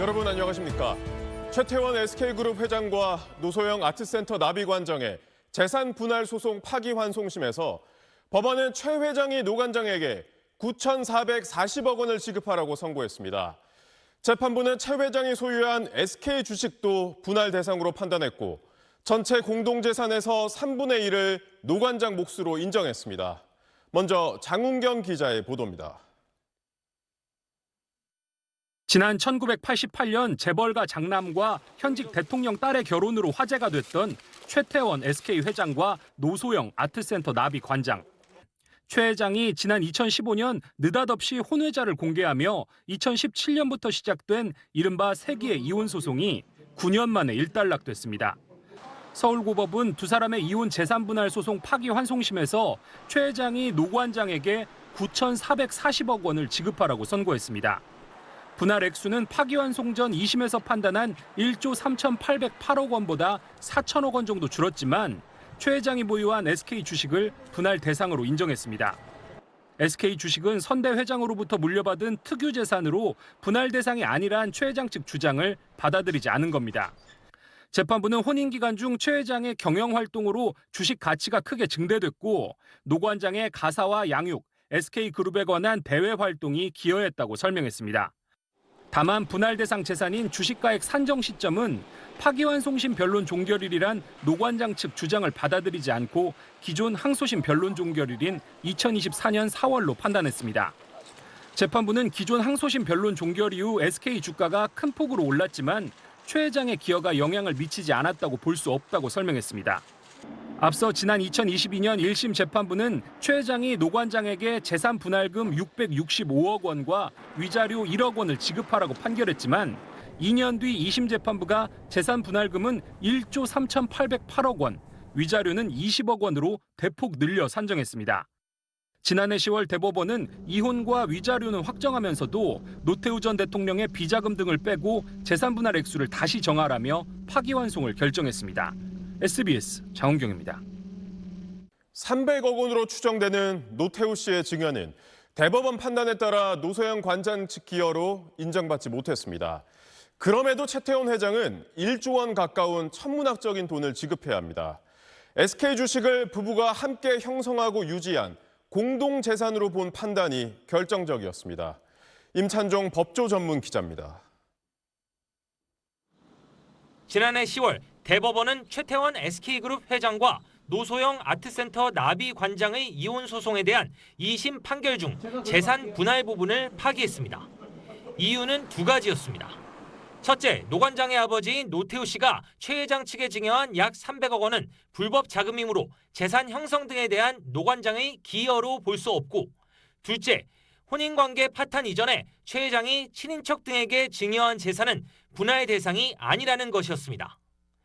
여러분 안녕하십니까? 최태원 SK그룹 회장과 노소영 아트센터 나비관장의 재산 분할 소송 파기환송심에서 법원은 최 회장이 노 관장에게 9,440억 원을 지급하라고 선고했습니다. 재판부는 최 회장이 소유한 SK 주식도 분할 대상으로 판단했고 전체 공동재산에서 3분의 1을 노 관장 몫으로 인정했습니다. 먼저 장훈경 기자의 보도입니다. 지난 1988년 재벌가 장남과 현직 대통령 딸의 결혼으로 화제가 됐던 최태원 SK 회장과 노소영 아트센터 나비 관장. 최 회장이 지난 2015년 느닷없이 혼외자를 공개하며 2017년부터 시작된 이른바 세기의 이혼 소송이 9년 만에 일단락됐습니다. 서울고법은 두 사람의 이혼 재산 분할 소송 파기환송심에서 최 회장이 노 관장에게 9,440억 원을 지급하라고 선고했습니다. 분할 액수는 파기환송 전 2심에서 판단한 1조 3,808억 원보다 4천억 원 정도 줄었지만 최 회장이 보유한 SK 주식을 분할 대상으로 인정했습니다. SK 주식은 선대 회장으로부터 물려받은 특유 재산으로 분할 대상이 아니란 최 회장 측 주장을 받아들이지 않은 겁니다. 재판부는 혼인 기간 중 최 회장의 경영 활동으로 주식 가치가 크게 증대됐고 노 관장의 가사와 양육, SK그룹에 관한 대외 활동이 기여했다고 설명했습니다. 다만 분할 대상 재산인 주식가액 산정 시점은 파기환송심 변론 종결일이란 노 관장 측 주장을 받아들이지 않고 기존 항소심 변론 종결일인 2024년 4월로 판단했습니다. 재판부는 기존 항소심 변론 종결 이후 SK 주가가 큰 폭으로 올랐지만 최 회장의 기여가 영향을 미치지 않았다고 볼 수 없다고 설명했습니다. 앞서 지난 2022년 1심 재판부는 최 회장이 노 관장에게 재산 분할금 665억 원과 위자료 1억 원을 지급하라고 판결했지만 2년 뒤 2심 재판부가 재산 분할금은 1조 3,808억 원, 위자료는 20억 원으로 대폭 늘려 산정했습니다. 지난해 10월 대법원은 이혼과 위자료는 확정하면서도 노태우 전 대통령의 비자금 등을 빼고 재산 분할 액수를 다시 정하라며 파기환송을 결정했습니다. SBS 장훈경입니다. 300억 원으로 추정되는 노태우 씨의 증여는 대법원 판단에 따라 노소영 관장 측 기여로 인정받지 못했습니다. 그럼에도 최태원 회장은 1조 원 가까운 천문학적인 돈을 지급해야 합니다. SK 주식을 부부가 함께 형성하고 유지한 공동재산으로 본 판단이 결정적이었습니다. 임찬종 법조 전문 기자입니다. 지난해 10월 대법원은 최태원 SK그룹 회장과 노소영 아트센터 나비 관장의 이혼 소송에 대한 2심 판결 중 재산 분할 부분을 파기했습니다. 이유는 두 가지였습니다. 첫째, 노 관장의 아버지인 노태우 씨가 최 회장 측에 증여한 약 300억 원은 불법 자금이므로 재산 형성 등에 대한 노 관장의 기여로 볼 수 없고, 둘째, 혼인관계 파탄 이전에 최 회장이 친인척 등에게 증여한 재산은 분할 대상이 아니라는 것이었습니다.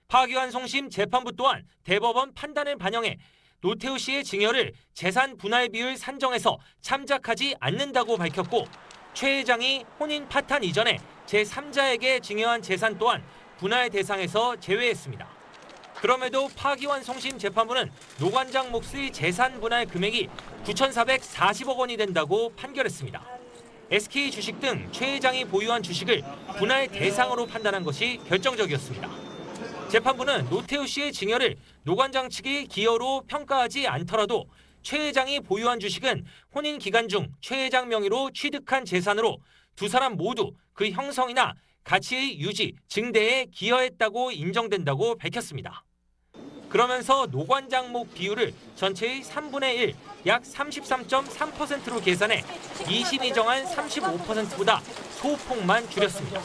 파기환송심 재판부 또한 대법원 판단을 반영해 노태우 씨의 증여를 재산 분할 비율 산정에서 참작하지 않는다고 밝혔고, 최 회장이 혼인 파탄 이전에 제3자에게 증여한 재산 또한 분할 대상에서 제외했습니다. 그럼에도 파기환송심 재판부는 노 관장 몫의 재산 분할 금액이 9,440억 원이 된다고 판결했습니다. SK 주식 등 최 회장이 보유한 주식을 분할 대상으로 판단한 것이 결정적이었습니다. 재판부는 노태우 씨의 증여를 노 관장 측의 기여로 평가하지 않더라도 최 회장이 보유한 주식은 혼인 기간 중 최 회장 명의로 취득한 재산으로 두 사람 모두 그 형성이나 가치의 유지, 증대에 기여했다고 인정된다고 밝혔습니다. 그러면서 노 관장 몫 비율을 전체의 3분의 1, 약 33.3%로 계산해 2심이 정한 35%보다 소폭만 줄였습니다.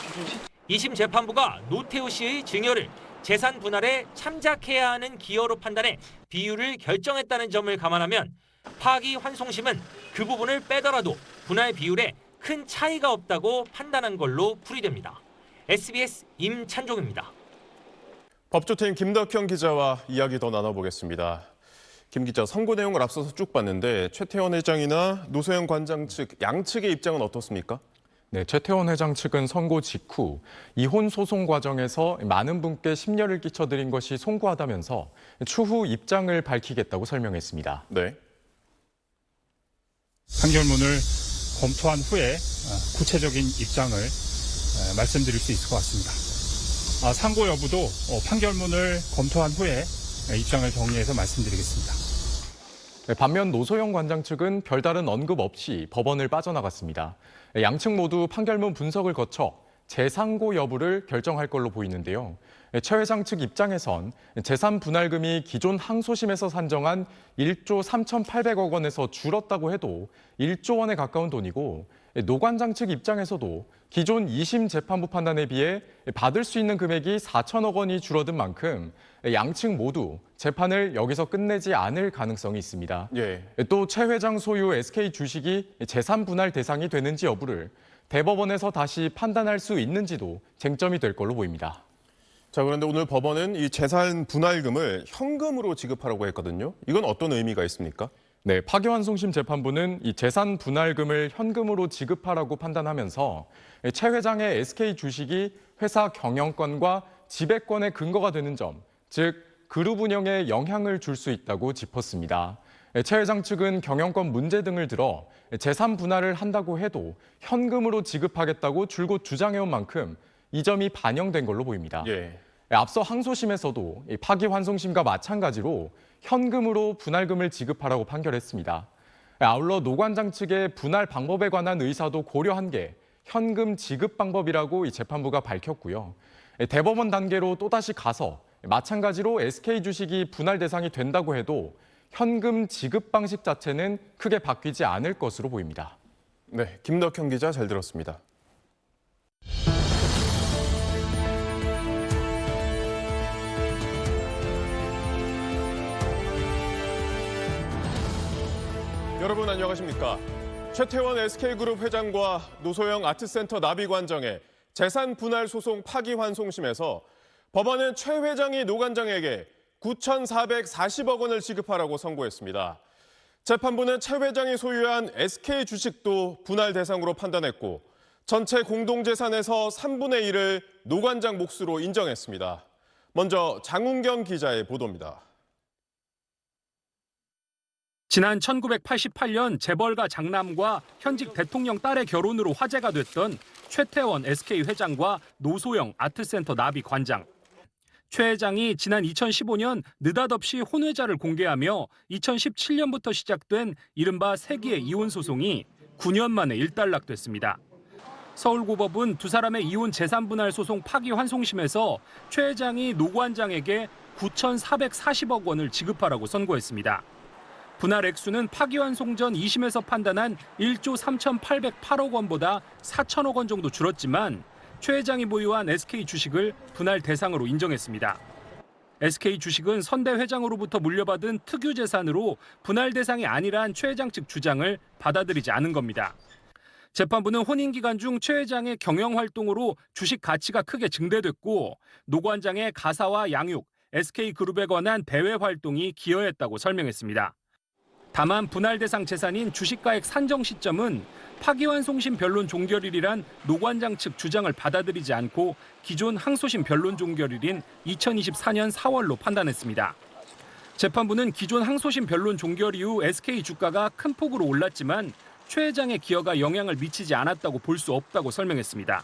2심 재판부가 노태우 씨의 증여를 재산 분할에 참작해야 하는 기여로 판단해 비율을 결정했다는 점을 감안하면 파기환송심은 그 부분을 빼더라도 분할 비율에 큰 차이가 없다고 판단한 걸로 풀이됩니다. SBS 임찬종입니다. 법조팀 김덕형 기자와 이야기 더 나눠보겠습니다. 김 기자, 선고 내용을 앞서서 쭉 봤는데 최태원 회장이나 노소영 관장 측 양측의 입장은 어떻습니까? 네, 최태원 회장 측은 선고 직후 이혼 소송 과정에서 많은 분께 심려를 끼쳐드린 것이 송구하다면서 추후 입장을 밝히겠다고 설명했습니다. 네. 판결문을 검토한 후에 구체적인 입장을 말씀드릴 수 있을 것 같습니다. 상고 여부도 판결문을 검토한 후에 입장을 정리해서 말씀드리겠습니다. 반면 노소영 관장 측은 별다른 언급 없이 법원을 빠져나갔습니다. 양측 모두 판결문 분석을 거쳐 재상고 여부를 결정할 걸로 보이는데요. 최 회장 측 입장에선 재산 분할금이 기존 항소심에서 산정한 1조 3,800억 원에서 줄었다고 해도 1조 원에 가까운 돈이고, 노 관장 측 입장에서도 기존 2심 재판부 판단에 비해 받을 수 있는 금액이 4천억 원이 줄어든 만큼 양측 모두 재판을 여기서 끝내지 않을 가능성이 있습니다. 예. 또 최 회장 소유 SK 주식이 재산 분할 대상이 되는지 여부를 대법원에서 다시 판단할 수 있는지도 쟁점이 될 걸로 보입니다. 자, 그런데 오늘 법원은 이 재산 분할금을 현금으로 지급하라고 했거든요. 이건 어떤 의미가 있습니까? 네, 파기환송심 재판부는 이 재산 분할금을 현금으로 지급하라고 판단하면서 최 회장의 SK 주식이 회사 경영권과 지배권의 근거가 되는 점, 즉 그룹 운영에 영향을 줄 수 있다고 짚었습니다. 최 회장 측은 경영권 문제 등을 들어 재산 분할을 한다고 해도 현금으로 지급하겠다고 줄곧 주장해온 만큼 이 점이 반영된 걸로 보입니다. 예. 앞서 항소심에서도 파기환송심과 마찬가지로 현금으로 분할금을 지급하라고 판결했습니다. 아울러 노 관장 측의 분할 방법에 관한 의사도 고려한 게 현금 지급 방법이라고 이 재판부가 밝혔고요. 대법원 단계로 또다시 가서 마찬가지로 SK 주식이 분할 대상이 된다고 해도 현금 지급 방식 자체는 크게 바뀌지 않을 것으로 보입니다. 네, 김덕형 기자 잘 들었습니다. 여러분 안녕하십니까? 최태원 SK그룹 회장과 노소영 아트센터 나비관장의 재산 분할 소송 파기환송심에서 법원은 최 회장이 노 관장에게 9,440억 원을 지급하라고 선고했습니다. 재판부는 최 회장이 소유한 SK 주식도 분할 대상으로 판단했고 전체 공동재산에서 3분의 1을 노 관장 몫으로 인정했습니다. 먼저 장훈경 기자의 보도입니다. 지난 1988년 재벌가 장남과 현직 대통령 딸의 결혼으로 화제가 됐던 최태원 SK 회장과 노소영 아트센터 나비 관장. 최 회장이 지난 2015년 느닷없이 혼외자를 공개하며 2017년부터 시작된 이른바 세기의 이혼 소송이 9년 만에 일단락됐습니다. 서울고법은 두 사람의 이혼 재산 분할 소송 파기환송심에서 최 회장이 노 관장에게 9,440억 원을 지급하라고 선고했습니다. 분할 액수는 파기환송 전 2심에서 판단한 1조 3,808억 원보다 4천억 원 정도 줄었지만 최 회장이 보유한 SK 주식을 분할 대상으로 인정했습니다. SK 주식은 선대 회장으로부터 물려받은 특유 재산으로 분할 대상이 아니란 최 회장 측 주장을 받아들이지 않은 겁니다. 재판부는 혼인 기간 중 최 회장의 경영 활동으로 주식 가치가 크게 증대됐고 노 관장의 가사와 양육, SK그룹에 관한 대외 활동이 기여했다고 설명했습니다. 다만 분할 대상 재산인 주식가액 산정 시점은 파기환송심 변론 종결일이란 노 관장 측 주장을 받아들이지 않고 기존 항소심 변론 종결일인 2024년 4월로 판단했습니다. 재판부는 기존 항소심 변론 종결 이후 SK 주가가 큰 폭으로 올랐지만 최 회장의 기여가 영향을 미치지 않았다고 볼 수 없다고 설명했습니다.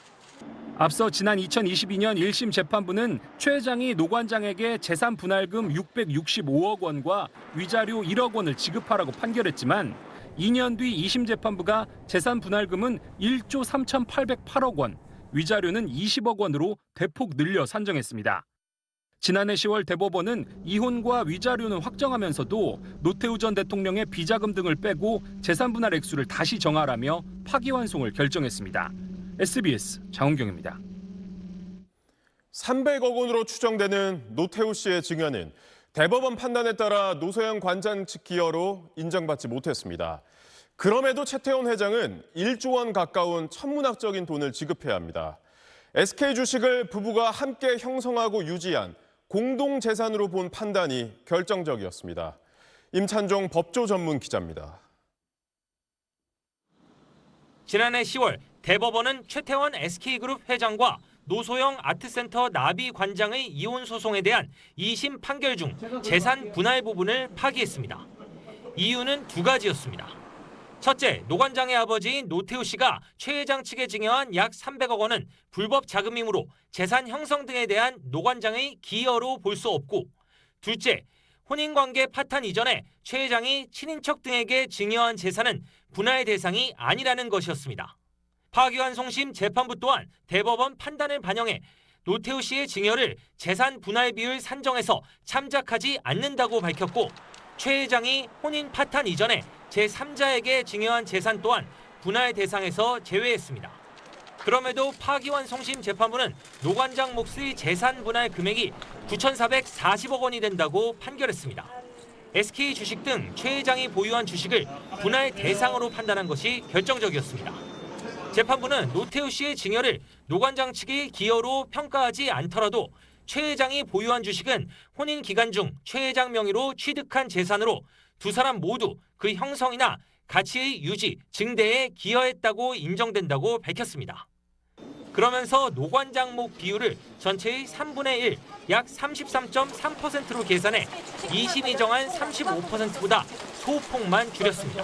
앞서 지난 2022년 1심 재판부는 최 회장이 노 관장에게 재산 분할금 665억 원과 위자료 1억 원을 지급하라고 판결했지만 2년 뒤 2심 재판부가 재산 분할금은 1조 3,808억 원, 위자료는 20억 원으로 대폭 늘려 산정했습니다. 지난해 10월 대법원은 이혼과 위자료는 확정하면서도 노태우 전 대통령의 비자금 등을 빼고 재산 분할 액수를 다시 정하라며 파기환송을 결정했습니다. SBS 장훈경입니다. 300억 원으로 추정되는 노태우 씨의 증여는 대법원 판단에 따라 노소영 관장 측 기여로 인정받지 못했습니다. 그럼에도 최태원 회장은 1조 원 가까운 천문학적인 돈을 지급해야 합니다. SK 주식을 부부가 함께 형성하고 유지한 공동재산으로 본 판단이 결정적이었습니다. 임찬종 법조 전문 기자입니다. 지난해 10월 대법원은 최태원 SK그룹 회장과 노소영 아트센터 나비 관장의 이혼 소송에 대한 2심 판결 중 재산 분할 부분을 파기했습니다. 이유는 두 가지였습니다. 첫째, 노 관장의 아버지인 노태우 씨가 최 회장 측에 증여한 약 300억 원은 불법 자금이므로 재산 형성 등에 대한 노 관장의 기여로 볼 수 없고, 둘째, 혼인관계 파탄 이전에 최 회장이 친인척 등에게 증여한 재산은 분할 대상이 아니라는 것이었습니다. 파기환송심 재판부 또한 대법원 판단을 반영해 노태우 씨의 증여를 재산 분할 비율 산정에서 참작하지 않는다고 밝혔고, 최 회장이 혼인 파탄 이전에 제3자에게 증여한 재산 또한 분할 대상에서 제외했습니다. 그럼에도 파기환송심 재판부는 노 관장 몫의 재산 분할 금액이 9,440억 원이 된다고 판결했습니다. SK 주식 등 최 회장이 보유한 주식을 분할 대상으로 판단한 것이 결정적이었습니다. 재판부는 노태우 씨의 증여를 노 관장 측의 기여로 평가하지 않더라도 최 회장이 보유한 주식은 혼인 기간 중 최 회장 명의로 취득한 재산으로 두 사람 모두 그 형성이나 가치의 유지, 증대에 기여했다고 인정된다고 밝혔습니다. 그러면서 노 관장 몫 비율을 전체의 3분의 1, 약 33.3%로 계산해 2심이 정한 35%보다 소폭만 줄였습니다.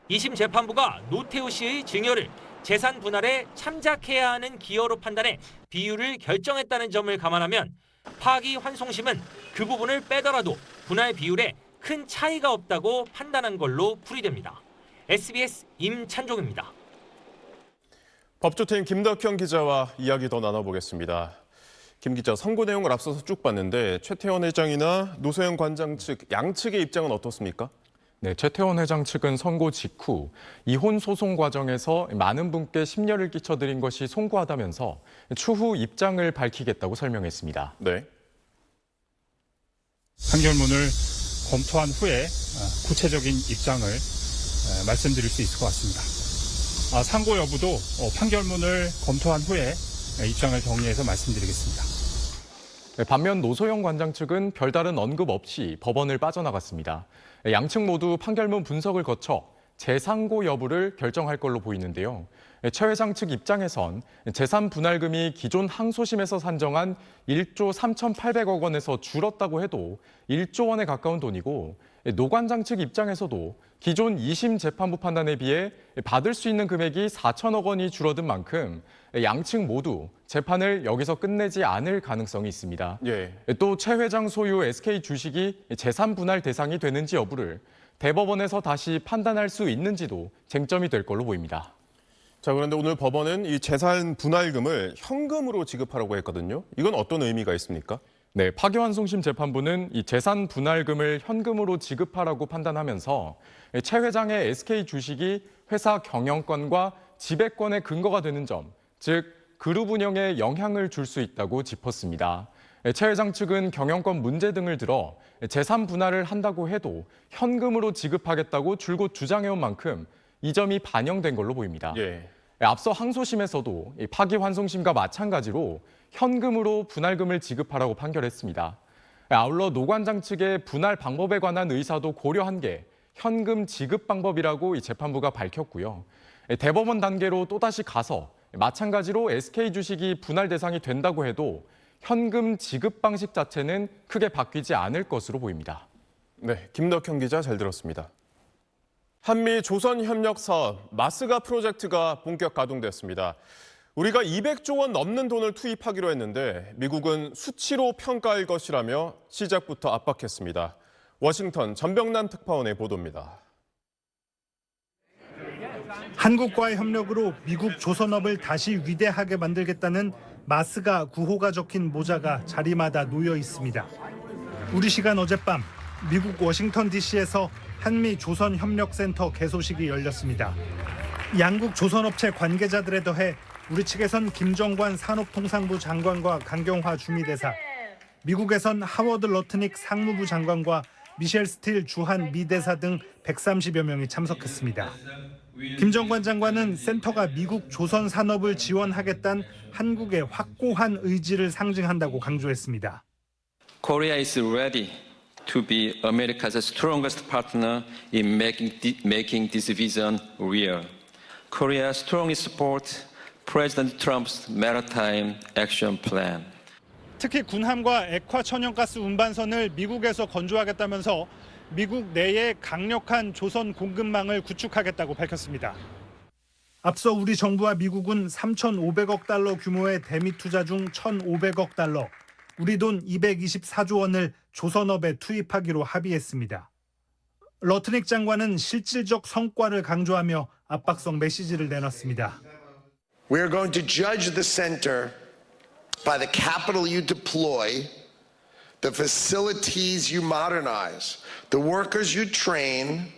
2심 재판부가 노태우 씨의 증여를 재산 분할에 참작해야 하는 기여로 판단해 비율을 결정했다는 점을 감안하면 파기환송심은 그 부분을 빼더라도 분할 비율에 큰 차이가 없다고 판단한 걸로 풀이됩니다. SBS 임찬종입니다. 법조팀 김덕형 기자와 이야기 더 나눠보겠습니다. 김 기자, 선고 내용을 앞서서 쭉 봤는데 최태원 회장이나 노소영 관장 측 양측의 입장은 어떻습니까? 네, 최태원 회장 측은 선고 직후 이혼 소송 과정에서 많은 분께 심려를 끼쳐드린 것이 송구하다면서 추후 입장을 밝히겠다고 설명했습니다. 네. 판결문을 검토한 후에 구체적인 입장을 말씀드릴 수 있을 것 같습니다. 상고 여부도 판결문을 검토한 후에 입장을 정리해서 말씀드리겠습니다. 반면 노소영 관장 측은 별다른 언급 없이 법원을 빠져나갔습니다. 양측 모두 판결문 분석을 거쳐 재상고 여부를 결정할 걸로 보이는데요. 최 회장 측 입장에선 재산 분할금이 기존 항소심에서 산정한 1조 3,800억 원에서 줄었다고 해도 1조 원에 가까운 돈이고, 노 관장 측 입장에서도 기존 2심 재판부 판단에 비해 받을 수 있는 금액이 4천억 원이 줄어든 만큼 양측 모두 재판을 여기서 끝내지 않을 가능성이 있습니다. 예. 또 최 회장 소유 SK 주식이 재산 분할 대상이 되는지 여부를 대법원에서 다시 판단할 수 있는지도 쟁점이 될 걸로 보입니다. 자, 그런데 오늘 법원은 이 재산 분할금을 현금으로 지급하라고 했거든요. 이건 어떤 의미가 있습니까? 네, 파기환송심 재판부는 이 재산 분할금을 현금으로 지급하라고 판단하면서 최 회장의 SK 주식이 회사 경영권과 지배권의 근거가 되는 점, 즉 그룹 운영에 영향을 줄 수 있다고 짚었습니다. 최 회장 측은 경영권 문제 등을 들어 재산 분할을 한다고 해도 현금으로 지급하겠다고 줄곧 주장해온 만큼 이 점이 반영된 걸로 보입니다. 예. 앞서 항소심에서도 파기환송심과 마찬가지로 현금으로 분할금을 지급하라고 판결했습니다. 아울러 노 관장 측의 분할 방법에 관한 의사도 고려한 게 현금 지급 방법이라고 이 재판부가 밝혔고요. 대법원 단계로 또다시 가서 마찬가지로 SK 주식이 분할 대상이 된다고 해도 현금 지급 방식 자체는 크게 바뀌지 않을 것으로 보입니다. 네, 김덕형 기자 잘 들었습니다. 한미 조선협력 사업 마스가 프로젝트가 본격 가동됐습니다. 우리가 200조 원 넘는 돈을 투입하기로 했는데 미국은 수치로 평가할 것이라며 시작부터 압박했습니다. 워싱턴 전병남 특파원의 보도입니다. 한국과의 협력으로 미국 조선업을 다시 위대하게 만들겠다는 마스가 구호가 적힌 모자가 자리마다 놓여 있습니다. 우리 시간 어젯밤 미국 워싱턴 DC에서 한미 조선협력센터 개소식이 열렸습니다. 양국 조선업체 관계자들에 더해 우리 측에선 김정관 산업통상부 장관과 강경화 주미대사, 미국에선 하워드 러트닉 상무부 장관과 미셸 스틸 주한 미대사 등 130여 명이 참석했습니다. 김정관 장관은 센터가 미국 조선 산업을 지원하겠다는 한국의 확고한 의지를 상징한다고 강조했습니다. Korea is ready to be America's strongest partner in making this vision real. Korea strongly supports President Trump's Maritime Action Plan. 특히 군함과 액화 천연가스 운반선을 미국에서 건조하겠다면서 미국 내에 강력한 조선 공급망을 구축하겠다고 밝혔습니다. 앞서 우리 정부와 미국은 3,500억 달러 규모의 대미 투자 중 1,500억 달러, 우리 돈 224조 원을 조선업에 투입하기로 합의했습니다. 러트닉 장관은 실질적 성과를 강조하며 압박성 메시지를 내놨습니다. We are going to judge the center by the capital you deploy, the facilities you modernize, the workers you train,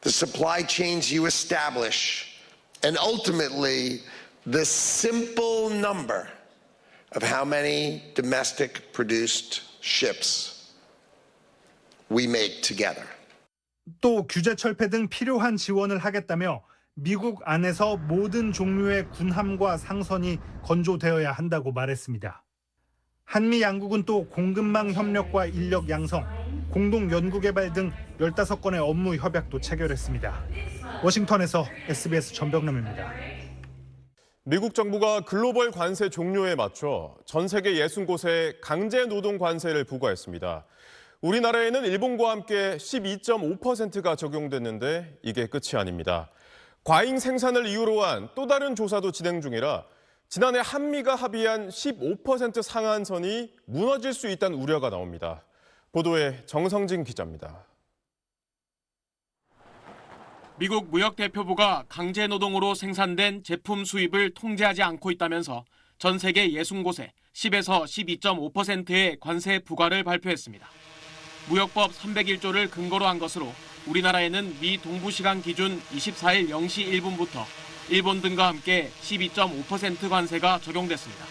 the supply chains you establish, and ultimately the simple number of how many domestic produced ships we make together. 또 규제 철폐 등 필요한 지원을 하겠다며 미국 안에서 모든 종류의 군함과 상선이 건조되어야 한다고 말했습니다. 한미 양국은 또 공급망 협력과 인력 양성, 공동 연구개발 등 15건의 업무 협약도 체결했습니다. 워싱턴에서 SBS 전병남입니다. 미국 정부가 글로벌 관세 종료에 맞춰 전 세계 60곳에 강제 노동 관세를 부과했습니다. 우리나라에는 일본과 함께 12.5%가 적용됐는데 이게 끝이 아닙니다. 과잉 생산을 이유로 한 또 다른 조사도 진행 중이라 지난해 한미가 합의한 15% 상한선이 무너질 수 있다는 우려가 나옵니다. 보도에 정성진 기자입니다. 미국 무역대표부가 강제노동으로 생산된 제품 수입을 통제하지 않고 있다면서 전 세계 60곳에 10에서 12.5%의 관세 부과를 발표했습니다. 무역법 301조를 근거로 한 것으로 우리나라에는 미 동부시간 기준 24일 0시 1분부터 일본 등과 함께 12.5% 관세가 적용됐습니다.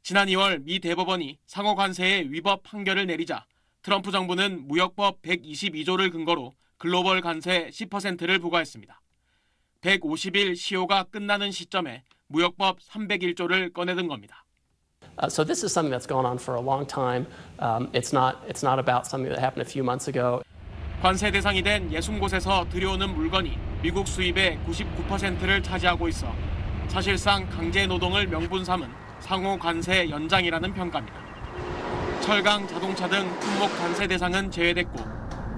지난 2월 미 대법원이 상호 관세의 위법 판결을 내리자 트럼프 정부는 무역법 122조를 근거로 글로벌 관세 10%를 부과했습니다. 150일 시효가 끝나는 시점에 무역법 301조를 꺼내든 겁니다. So this is something that's gone on for a long time. It's not about something that happened a few months ago. 관세 대상이 된 60곳에서 들여오는 물건이 미국 수입의 99%를 차지하고 있어 사실상 강제 노동을 명분 삼은 상호 관세 연장이라는 평가입니다. 철강, 자동차 등 품목 관세 대상은 제외됐고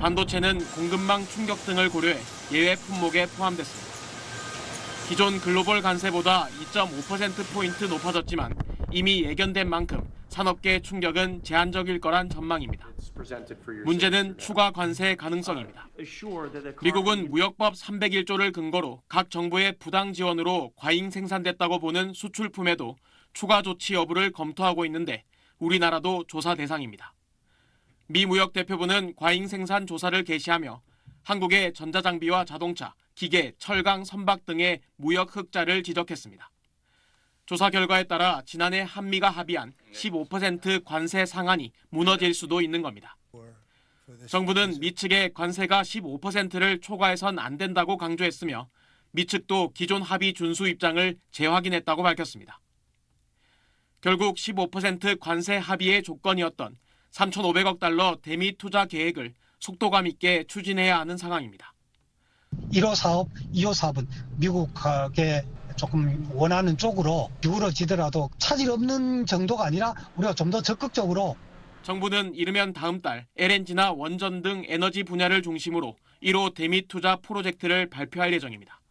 반도체는 공급망 충격 등을 고려해 예외 품목에 포함됐습니다. 기존 글로벌 관세보다 2.5%포인트 높아졌지만 이미 예견된 만큼 산업계 충격은 제한적일 거란 전망입니다. 문제는 추가 관세 가능성입니다. 미국은 무역법 301조를 근거로 각 정부의 부당 지원으로 과잉 생산됐다고 보는 수출품에도 추가 조치 여부를 검토하고 있는데 우리나라도 조사 대상입니다. 미 무역대표부는 과잉 생산 조사를 개시하며 한국의 전자장비와 자동차, 기계, 철강, 선박 등의 무역 흑자를 지적했습니다. 조사 결과에 따라 지난해 한미가 합의한 15% 관세 상한이 무너질 수도 있는 겁니다. 정부는 미 측의 관세가 15%를 초과해선 안 된다고 강조했으며 미 측도 기존 합의 준수 입장을 재확인했다고 밝혔습니다. 결국 15% 관세 합의의 조건이었던 3,500억 달러 대미 투자 계획을 속도감 있게 추진해야 하는 상황입니다. 1호 사업, 2호 사업은 미국에 조금 원하는 쪽으로 기울어지더라도 차질 없는 정도가 아니라 우리가 좀 더 적극적으로 정부는 이르면 다음 달 LNG나 원전 등 에너지 분야를 중심으로 1호 대미 투자 프로젝트를 발표할 예정입니다.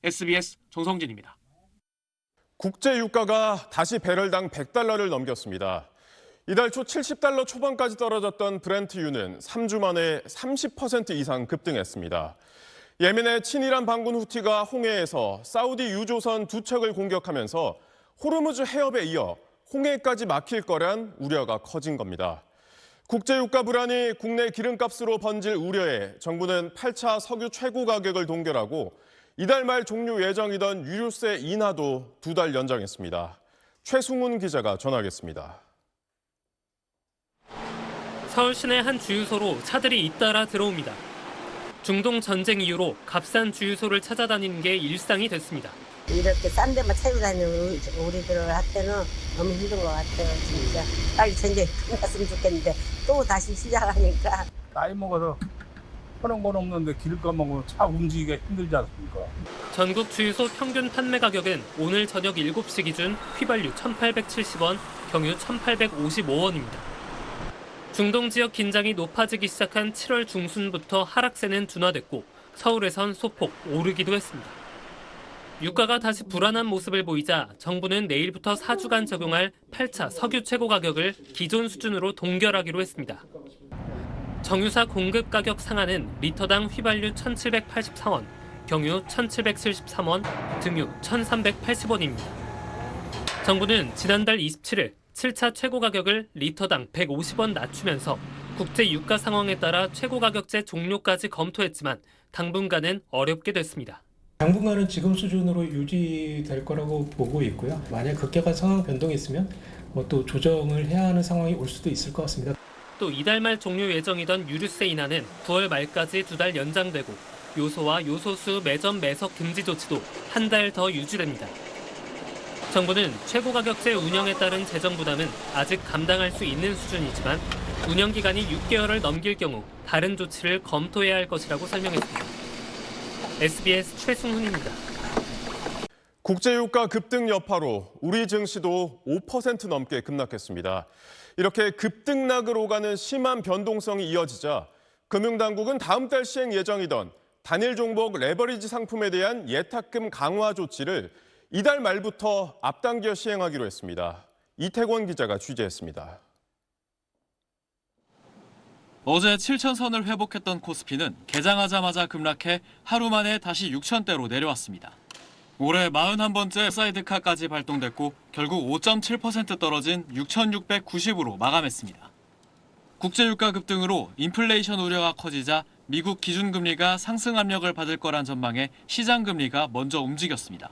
SBS 정성진입니다. 국제 유가가 다시 배럴당 100달러를 넘겼습니다. 이달 초 70달러 초반까지 떨어졌던 브렌트유는 3주 만에 30% 이상 급등했습니다. 예멘의 친이란 반군 후티가 홍해에서 사우디 유조선 2척을 공격하면서 호르무즈 해협에 이어 홍해까지 막힐 거란 우려가 커진 겁니다. 국제유가 불안이 국내 기름값으로 번질 우려에 정부는 8차 석유 최고 가격을 동결하고 이달 말 종료 예정이던 유류세 인하도 2달 연장했습니다. 최승훈 기자가 전하겠습니다. 서울 시내 한 주유소로 차들이 잇따라 들어옵니다. 중동 전쟁 이후로 값싼 주유소를 찾아다니는 게 일상이 됐습니다. 이렇게 싼 데만 채고 다니는 우리들 한테는 너무 힘든 것 같아요. 진짜 빨리 전쟁이 끝났으면 좋겠는데 또 다시 시작하니까. 나이 먹어서 하는 건 없는데 길가 먹으면 차 움직이기가 힘들지 않습니까? 전국 주유소 평균 판매 가격은 오늘 저녁 7시 기준 휘발유 1,870원, 경유 1,855원입니다. 중동 지역 긴장이 높아지기 시작한 7월 중순부터 하락세는 둔화됐고 서울에선 소폭 오르기도 했습니다. 유가가 다시 불안한 모습을 보이자 정부는 내일부터 4주간 적용할 8차 석유 최고 가격을 기존 수준으로 동결하기로 했습니다. 정유사 공급 가격 상한은 리터당 휘발유 1,784원, 경유 1,773원, 등유 1,380원입니다. 정부는 지난달 27일 7차 최고 가격을 리터당 150원 낮추면서 국제 유가 상황에 따라 최고 가격제 종료까지 검토했지만 당분간은 어렵게 됐습니다. 당분간은 지금 수준으로 유지될 거라고 보고 있고요. 만약 급격한 상황 변동이 있으면 또 조정을 해야 하는 상황이 올 수도 있을 것 같습니다. 또 이달 말 종료 예정이던 유류세 인하는 9월 말까지 2달 연장되고 요소와 요소수 매점 매석 금지 조치도 한 달 더 유지됩니다. 정부는 최고 가격제 운영에 따른 재정 부담은 아직 감당할 수 있는 수준이지만 운영 기간이 6개월을 넘길 경우 다른 조치를 검토해야 할 것이라고 설명했습니다. SBS 최승훈입니다. 국제유가 급등 여파로 우리 증시도 5% 넘게 급락했습니다. 이렇게 급등락을 오가는 심한 변동성이 이어지자 금융당국은 다음 달 시행 예정이던 단일 종목 레버리지 상품에 대한 예탁금 강화 조치를 이달 말부터 앞당겨 시행하기로 했습니다. 이태권 기자가 취재했습니다. 어제 7,000선을 회복했던 코스피는 개장하자마자 급락해 하루 만에 다시 6,000대로 내려왔습니다. 올해 41번째 사이드카까지 발동됐고 결국 5.7% 떨어진 6,690으로 마감했습니다. 국제유가 급등으로 인플레이션 우려가 커지자 미국 기준금리가 상승 압력을 받을 거란 전망에 시장금리가 먼저 움직였습니다.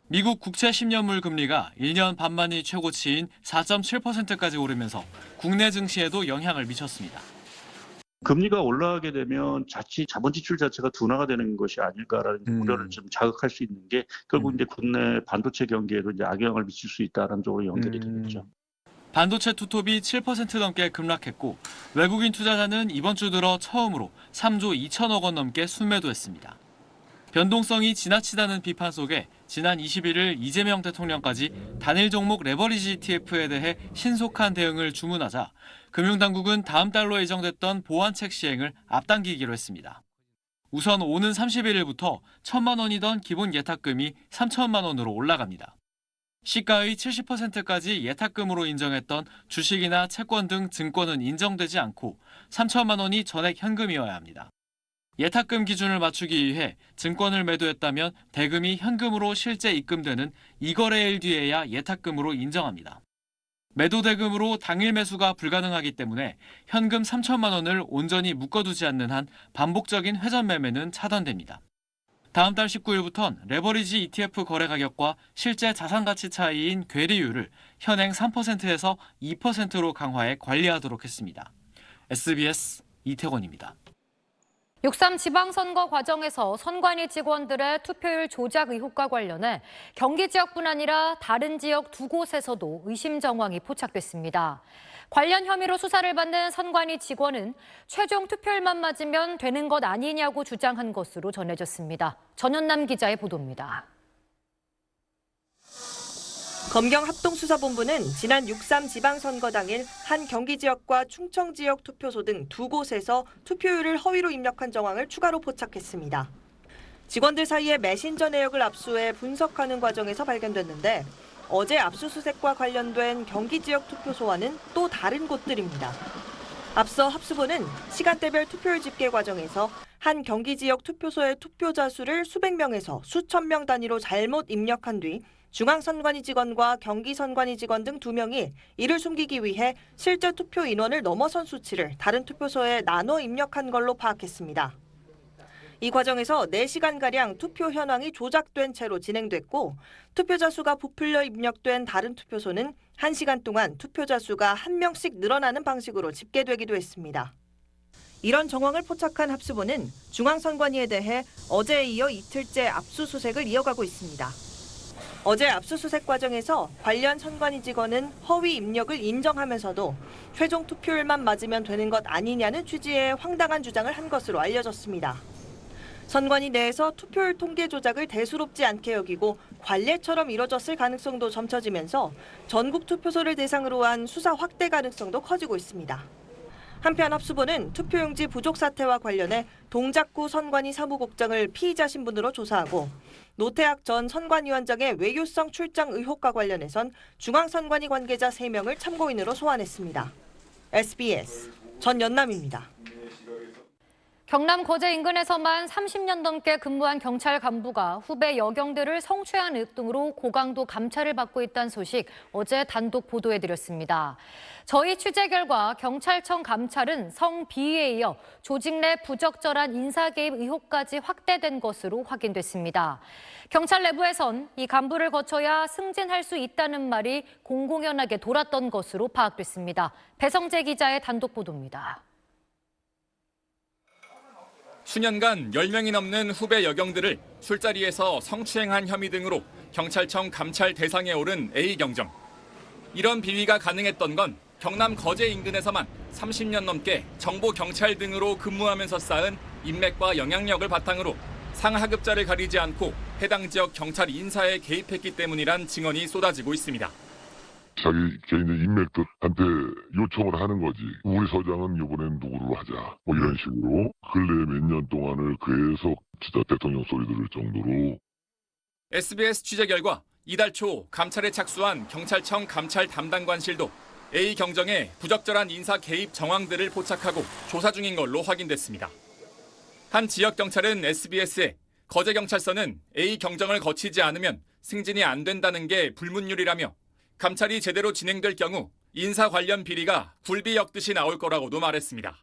미국 국채 10년물 금리가 1년 반 만이 최고치인 4.7%까지 오르면서 국내 증시에도 영향을 미쳤습니다. 금리가 올라가게 되면 자칫 자본 지출 자체가 둔화가 되는 것이 아닐까라는 우려를 좀 자극할 수 있는 게 결국 이제 국내 반도체 경기에도 이제 악영향을 미칠 수 있다는 쪽으로 연결이 되겠죠. 반도체 투톱이 7% 넘게 급락했고 외국인 투자자는 이번 주 들어 처음으로 3조 2천억 원 넘게 순매도했습니다. 변동성이 지나치다는 비판 속에 지난 21일 이재명 대통령까지 단일 종목 레버리지 ETF에 대해 신속한 대응을 주문하자 금융당국은 다음 달로 예정됐던 보완책 시행을 앞당기기로 했습니다. 우선 오는 31일부터 1,000만 원이던 기본 예탁금이 3천만 원으로 올라갑니다. 시가의 70%까지 예탁금으로 인정했던 주식이나 채권 등 증권은 인정되지 않고 3천만 원이 전액 현금이어야 합니다. 예탁금 기준을 맞추기 위해 증권을 매도했다면 대금이 현금으로 실제 입금되는 2거래일 뒤에야 예탁금으로 인정합니다. 매도 대금으로 당일 매수가 불가능하기 때문에 현금 3천만 원을 온전히 묶어두지 않는 한 반복적인 회전 매매는 차단됩니다. 다음 달 19일부터는 레버리지 ETF 거래 가격과 실제 자산 가치 차이인 괴리율을 현행 3%에서 2%로 강화해 관리하도록 했습니다. SBS 이태권입니다. 6.3 지방선거 과정에서 선관위 직원들의 투표율 조작 의혹과 관련해 경기 지역뿐 아니라 다른 지역 두 곳에서도 의심 정황이 포착됐습니다. 관련 혐의로 수사를 받는 선관위 직원은 최종 투표율만 맞으면 되는 것 아니냐고 주장한 것으로 전해졌습니다. 전현남 기자의 보도입니다. 검경합동수사본부는 지난 6.3 지방선거 당일 한 경기 지역과 충청 지역 투표소 등 두 곳에서 투표율을 허위로 입력한 정황을 추가로 포착했습니다. 직원들 사이에 메신저 내역을 압수해 분석하는 과정에서 발견됐는데 어제 압수수색과 관련된 경기 지역 투표소와는 또 다른 곳들입니다. 앞서 합수본은 시간대별 투표율 집계 과정에서 한 경기 지역 투표소의 투표자 수를 수백 명에서 수천 명 단위로 잘못 입력한 뒤 중앙선관위 직원과 경기선관위 직원 등 2명이 이를 숨기기 위해 실제 투표 인원을 넘어선 수치를 다른 투표소에 나눠 입력한 걸로 파악했습니다. 이 과정에서 4시간가량 투표 현황이 조작된 채로 진행됐고 투표자 수가 부풀려 입력된 다른 투표소는 1시간 동안 투표자 수가 1명씩 늘어나는 방식으로 집계되기도 했습니다. 이런 정황을 포착한 합수본은 중앙선관위에 대해 어제에 이어 이틀째 압수수색을 이어가고 있습니다. 어제 압수수색 과정에서 관련 선관위 직원은 허위 입력을 인정하면서도 최종 투표율만 맞으면 되는 것 아니냐는 취지의 황당한 주장을 한 것으로 알려졌습니다. 선관위 내에서 투표율 통계 조작을 대수롭지 않게 여기고 관례처럼 이뤄졌을 가능성도 점쳐지면서 전국 투표소를 대상으로 한 수사 확대 가능성도 커지고 있습니다. 한편 합수부는 투표용지 부족 사태와 관련해 동작구 선관위 사무국장을 피의자 신분으로 조사하고 노태학 전 선관위원장의 외유성 출장 의혹과 관련해선 중앙선관위 관계자 3명을 참고인으로 소환했습니다. SBS 전연남입니다. 경남 거제 인근에서만 30년 넘게 근무한 경찰 간부가 후배 여경들을 성추행한 의혹 등으로 고강도 감찰을 받고 있다는 소식 어제 단독 보도해드렸습니다. 저희 취재 결과 경찰청 감찰은 성비위에 이어 조직 내 부적절한 인사 개입 의혹까지 확대된 것으로 확인됐습니다. 경찰 내부에선 이 간부를 거쳐야 승진할 수 있다는 말이 공공연하게 돌았던 것으로 파악됐습니다. 배성재 기자의 단독 보도입니다. 수년간 10명이 넘는 후배 여경들을 술자리에서 성추행한 혐의 등으로 경찰청 감찰 대상에 오른 A경정. 이런 비위가 가능했던 건 경남 거제 인근에서만 30년 넘게 정보경찰 등으로 근무하면서 쌓은 인맥과 영향력을 바탕으로 상하급자를 가리지 않고 해당 지역 경찰 인사에 개입했기 때문이란 증언이 쏟아지고 있습니다. 자기 개인의 인맥들한테 요청을 하는 거지. 우리 서장은 이번엔 누구로 하자. 뭐 이런 식으로 근래 몇 년 동안을 계속 진짜 대통령 소리 들을 정도로. SBS 취재 결과 이달 초 감찰에 착수한 경찰청 감찰 담당관실도 A경정의 부적절한 인사 개입 정황들을 포착하고 조사 중인 걸로 확인됐습니다. 한 지역 경찰은 SBS에 거제경찰서는 A경정을 거치지 않으면 승진이 안 된다는 게 불문율이라며 감찰이 제대로 진행될 경우 인사 관련 비리가 굴비 엮듯이 나올 거라고도 말했습니다.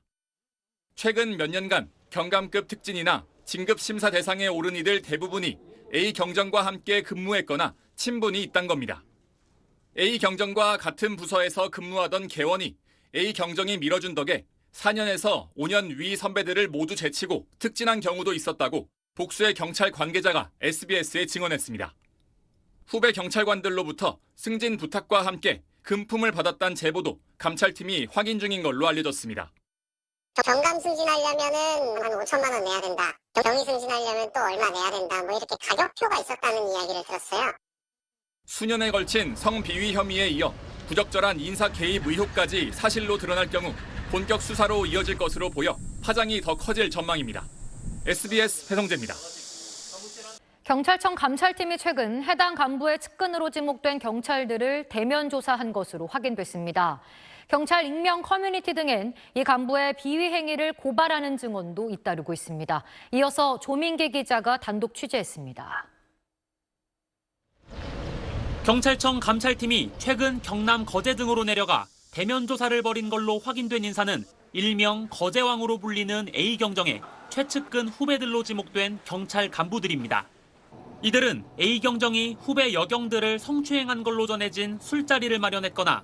최근 몇 년간 경감급 특진이나 진급 심사 대상에 오른 이들 대부분이 A경정과 함께 근무했거나 친분이 있단 겁니다. A경정과 같은 부서에서 근무하던 개원이 A경정이 밀어준 덕에 4년에서 5년 위 선배들을 모두 제치고 특진한 경우도 있었다고 복수의 경찰 관계자가 SBS에 증언했습니다. 후배 경찰관들로부터 승진 부탁과 함께 금품을 받았다는 제보도 감찰팀이 확인 중인 걸로 알려졌습니다. 경감 승진하려면은 한 5천만 원 내야 된다. 경위 승진하려면 또 얼마 내야 된다. 뭐 이렇게 가격표가 있었다는 이야기를 들었어요. 수년에 걸친 성비위 혐의에 이어 부적절한 인사 개입 의혹까지 사실로 드러날 경우 본격 수사로 이어질 것으로 보여 파장이 더 커질 전망입니다. SBS 배성재입니다. 경찰청 감찰팀이 최근 해당 간부의 측근으로 지목된 경찰들을 대면 조사한 것으로 확인됐습니다. 경찰 익명 커뮤니티 등엔 이 간부의 비위 행위를 고발하는 증언도 잇따르고 있습니다. 이어서 조민기 기자가 단독 취재했습니다. 경찰청 감찰팀이 최근 경남 거제 등으로 내려가 대면 조사를 벌인 걸로 확인된 인사는 일명 거제왕으로 불리는 A경정의 최측근 후배들로 지목된 경찰 간부들입니다. 이들은 A경정이 후배 여경들을 성추행한 걸로 전해진 술자리를 마련했거나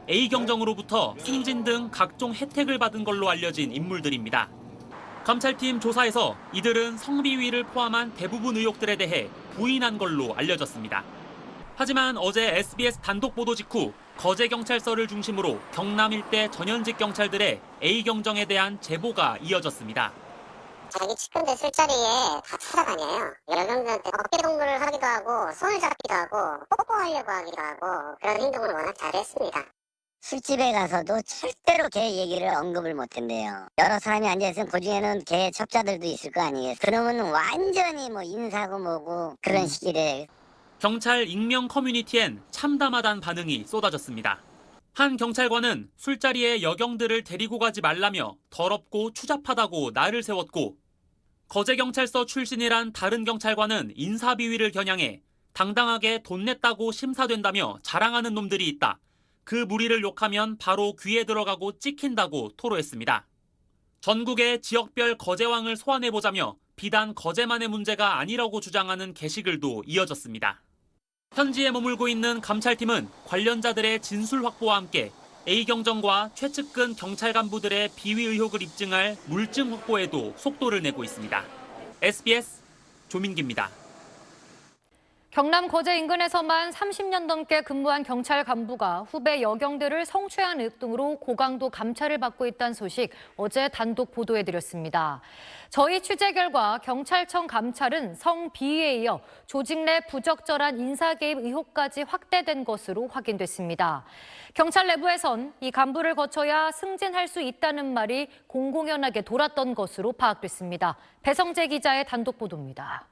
A경정으로부터 승진 등 각종 혜택을 받은 걸로 알려진 인물들입니다. 감찰팀 조사에서 이들은 성비위를 포함한 대부분 의혹들에 대해 부인한 걸로 알려졌습니다. 하지만 어제 SBS 단독 보도 직후 거제경찰서를 중심으로 경남 일대 전현직 경찰들의 A경정에 대한 제보가 이어졌습니다. 자기 측근들 술자리에 다 찾아다녀요. 여경들한테 어깨 동무를 하기도 하고 손을 잡기도 하고 뽀뽀하려고 하기도 하고 그런 행동을 워낙 잘했습니다. 술집에 가서도 절대로 걔 얘기를 언급을 못한대요. 여러 사람이 앉아있으면 그중에는 걔 첩자들도 있을 거 아니에요. 그러면 완전히 뭐 인사고 뭐고 그런 식이래. 경찰 익명 커뮤니티엔 참담하다는 반응이 쏟아졌습니다. 한 경찰관은 술자리에 여경들을 데리고 가지 말라며 더럽고 추잡하다고 날을 세웠고 거제경찰서 출신이란 다른 경찰관은 인사비위를 겨냥해 당당하게 돈 냈다고 심사된다며 자랑하는 놈들이 있다. 그 무리를 욕하면 바로 귀에 들어가고 찍힌다고 토로했습니다. 전국의 지역별 거제왕을 소환해보자며 비단 거제만의 문제가 아니라고 주장하는 게시글도 이어졌습니다. 현지에 머물고 있는 감찰팀은 관련자들의 진술 확보와 함께 A경정과 최측근 경찰 간부들의 비위 의혹을 입증할 물증 확보에도 속도를 내고 있습니다. SBS 조민기입니다. 경남 거제 인근에서만 30년 넘게 근무한 경찰 간부가 후배 여경들을 성추행한 의혹 등으로 고강도 감찰을 받고 있다는 소식 어제 단독 보도해드렸습니다. 저희 취재 결과 경찰청 감찰은 성비위에 이어 조직 내 부적절한 인사 개입 의혹까지 확대된 것으로 확인됐습니다. 경찰 내부에선 이 간부를 거쳐야 승진할 수 있다는 말이 공공연하게 돌았던 것으로 파악됐습니다. 배성재 기자의 단독 보도입니다.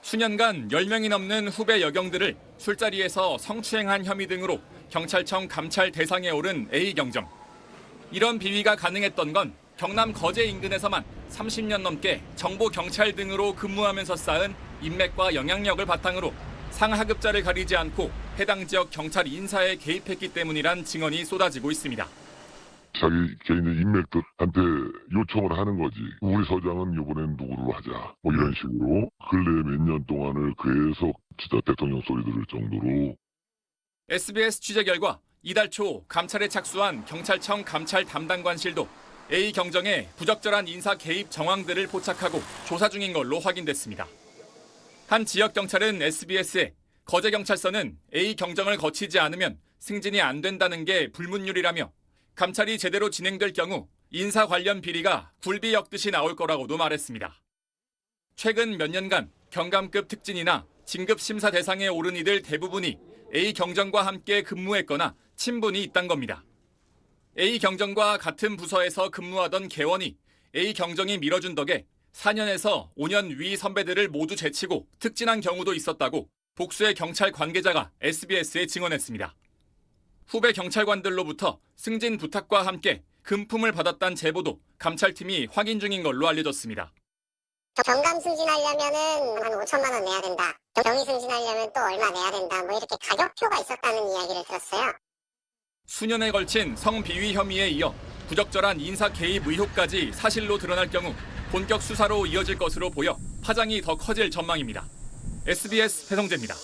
수년간 10명이 넘는 후배 여경들을 술자리에서 성추행한 혐의 등으로 경찰청 감찰 대상에 오른 A경정. 이런 비위가 가능했던 건 경남 거제 인근에서만 30년 넘게 정보 경찰 등으로 근무하면서 쌓은 인맥과 영향력을 바탕으로 상하급자를 가리지 않고 해당 지역 경찰 인사에 개입했기 때문이란 증언이 쏟아지고 있습니다. 자기 개인의 인맥들한테 요청을 하는 거지. 우리 서장은 이번엔 누구로 하자. 뭐 이런 식으로 근래 몇 년 동안을 계속 진짜 대통령 소리 들을 정도로. SBS 취재 결과 이달 초 감찰에 착수한 경찰청 감찰 담당관실도 A 경정의 부적절한 인사 개입 정황들을 포착하고 조사 중인 걸로 확인됐습니다. 한 지역 경찰은 SBS에 거제경찰서는 A 경정을 거치지 않으면 승진이 안 된다는 게 불문율이라며 감찰이 제대로 진행될 경우 인사 관련 비리가 굴비 엮듯이 나올 거라고도 말했습니다. 최근 몇 년간 경감급 특진이나 진급 심사 대상에 오른 이들 대부분이 A 경정과 함께 근무했거나 친분이 있단 겁니다. A 경정과 같은 부서에서 근무하던 개원이 A 경정이 밀어준 덕에 4년에서 5년 위 선배들을 모두 제치고 특진한 경우도 있었다고 복수의 경찰 관계자가 SBS에 증언했습니다. 후배 경찰관들로부터 승진 부탁과 함께 금품을 받았다는 제보도 감찰팀이 확인 중인 걸로 알려졌습니다. 경감 승진하려면은 한 5천만 원 내야 된다. 경위 승진하려면 또 얼마 내야 된다. 뭐 이렇게 가격표가 있었다는 이야기를 들었어요. 수년에 걸친 성비위 혐의에 이어 부적절한 인사 개입 의혹까지 사실로 드러날 경우 본격 수사로 이어질 것으로 보여 파장이 더 커질 전망입니다. SBS 배성재입니다.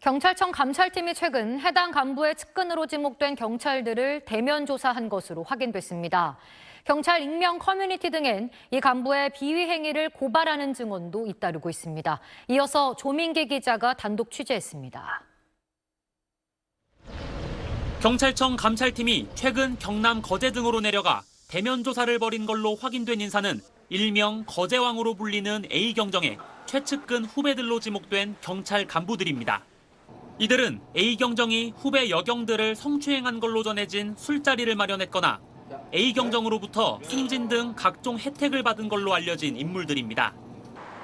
경찰청 감찰팀이 최근 해당 간부의 측근으로 지목된 경찰들을 대면 조사한 것으로 확인됐습니다. 경찰 익명 커뮤니티 등엔 이 간부의 비위 행위를 고발하는 증언도 잇따르고 있습니다. 이어서 조민기 기자가 단독 취재했습니다. 경찰청 감찰팀이 최근 경남 거제 등으로 내려가 대면 조사를 벌인 걸로 확인된 인사는 일명 거제왕으로 불리는 A경정의 최측근 후배들로 지목된 경찰 간부들입니다. 이들은 A경정이 후배 여경들을 성추행한 걸로 전해진 술자리를 마련했거나 A경정으로부터 승진 등 각종 혜택을 받은 걸로 알려진 인물들입니다.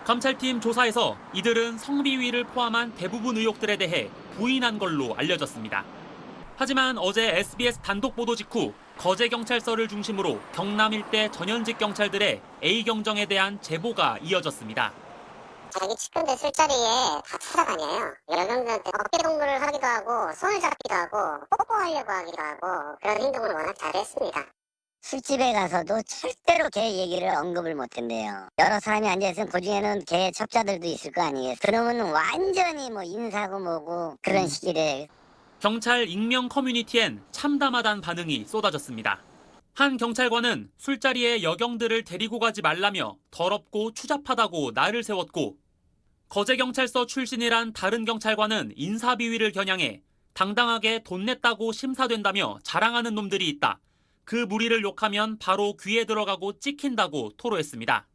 감찰팀 조사에서 이들은 성비위를 포함한 대부분 의혹들에 대해 부인한 걸로 알려졌습니다. 하지만 어제 SBS 단독 보도 직후 거제경찰서를 중심으로 경남 일대 전현직 경찰들의 A경정에 대한 제보가 이어졌습니다. 자기 측근들 술자리에 다 찾아다녀요. 여경들한테 어깨 동무를 하기도 하고 손을 잡기도 하고 뽀뽀하려고 하기도 하고 그런 행동을 워낙 잘했습니다. 술집에 가서도 절대로 걔 얘기를 언급을 못한대요. 여러 사람이 앉아있으면 그중에는 걔 첩자들도 있을 거 아니에요. 그러면 완전히 뭐 인사고 뭐고 그런 식이래. 경찰 익명 커뮤니티엔 참담하다는 반응이 쏟아졌습니다. 한 경찰관은 술자리에 여경들을 데리고 가지 말라며 더럽고 추잡하다고 날을 세웠고 거제경찰서 출신이란 다른 경찰관은 인사비위를 겨냥해 당당하게 돈 냈다고 심사된다며 자랑하는 놈들이 있다. 그 무리를 욕하면 바로 귀에 들어가고 찍힌다고 토로했습니다.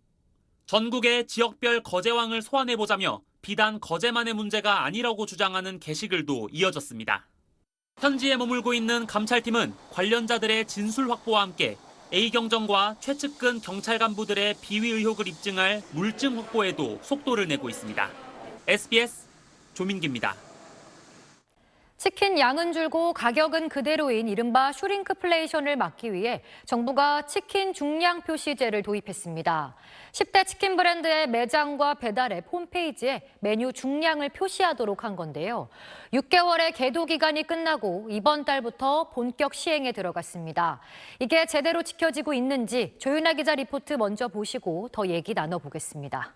전국의 지역별 거제왕을 소환해보자며 비단 거제만의 문제가 아니라고 주장하는 게시글도 이어졌습니다. 현지에 머물고 있는 감찰팀은 관련자들의 진술 확보와 함께 A경정과 최측근 경찰 간부들의 비위 의혹을 입증할 물증 확보에도 속도를 내고 있습니다. SBS 조민기입니다. 치킨 양은 줄고 가격은 그대로인 이른바 슈링크플레이션을 막기 위해 정부가 치킨 중량 표시제를 도입했습니다. 10대 치킨 브랜드의 매장과 배달앱 홈페이지에 메뉴 중량을 표시하도록 한 건데요. 6개월의 계도 기간이 끝나고 이번 달부터 본격 시행에 들어갔습니다. 이게 제대로 지켜지고 있는지 조윤아 기자 리포트 먼저 보시고 더 얘기 나눠보겠습니다.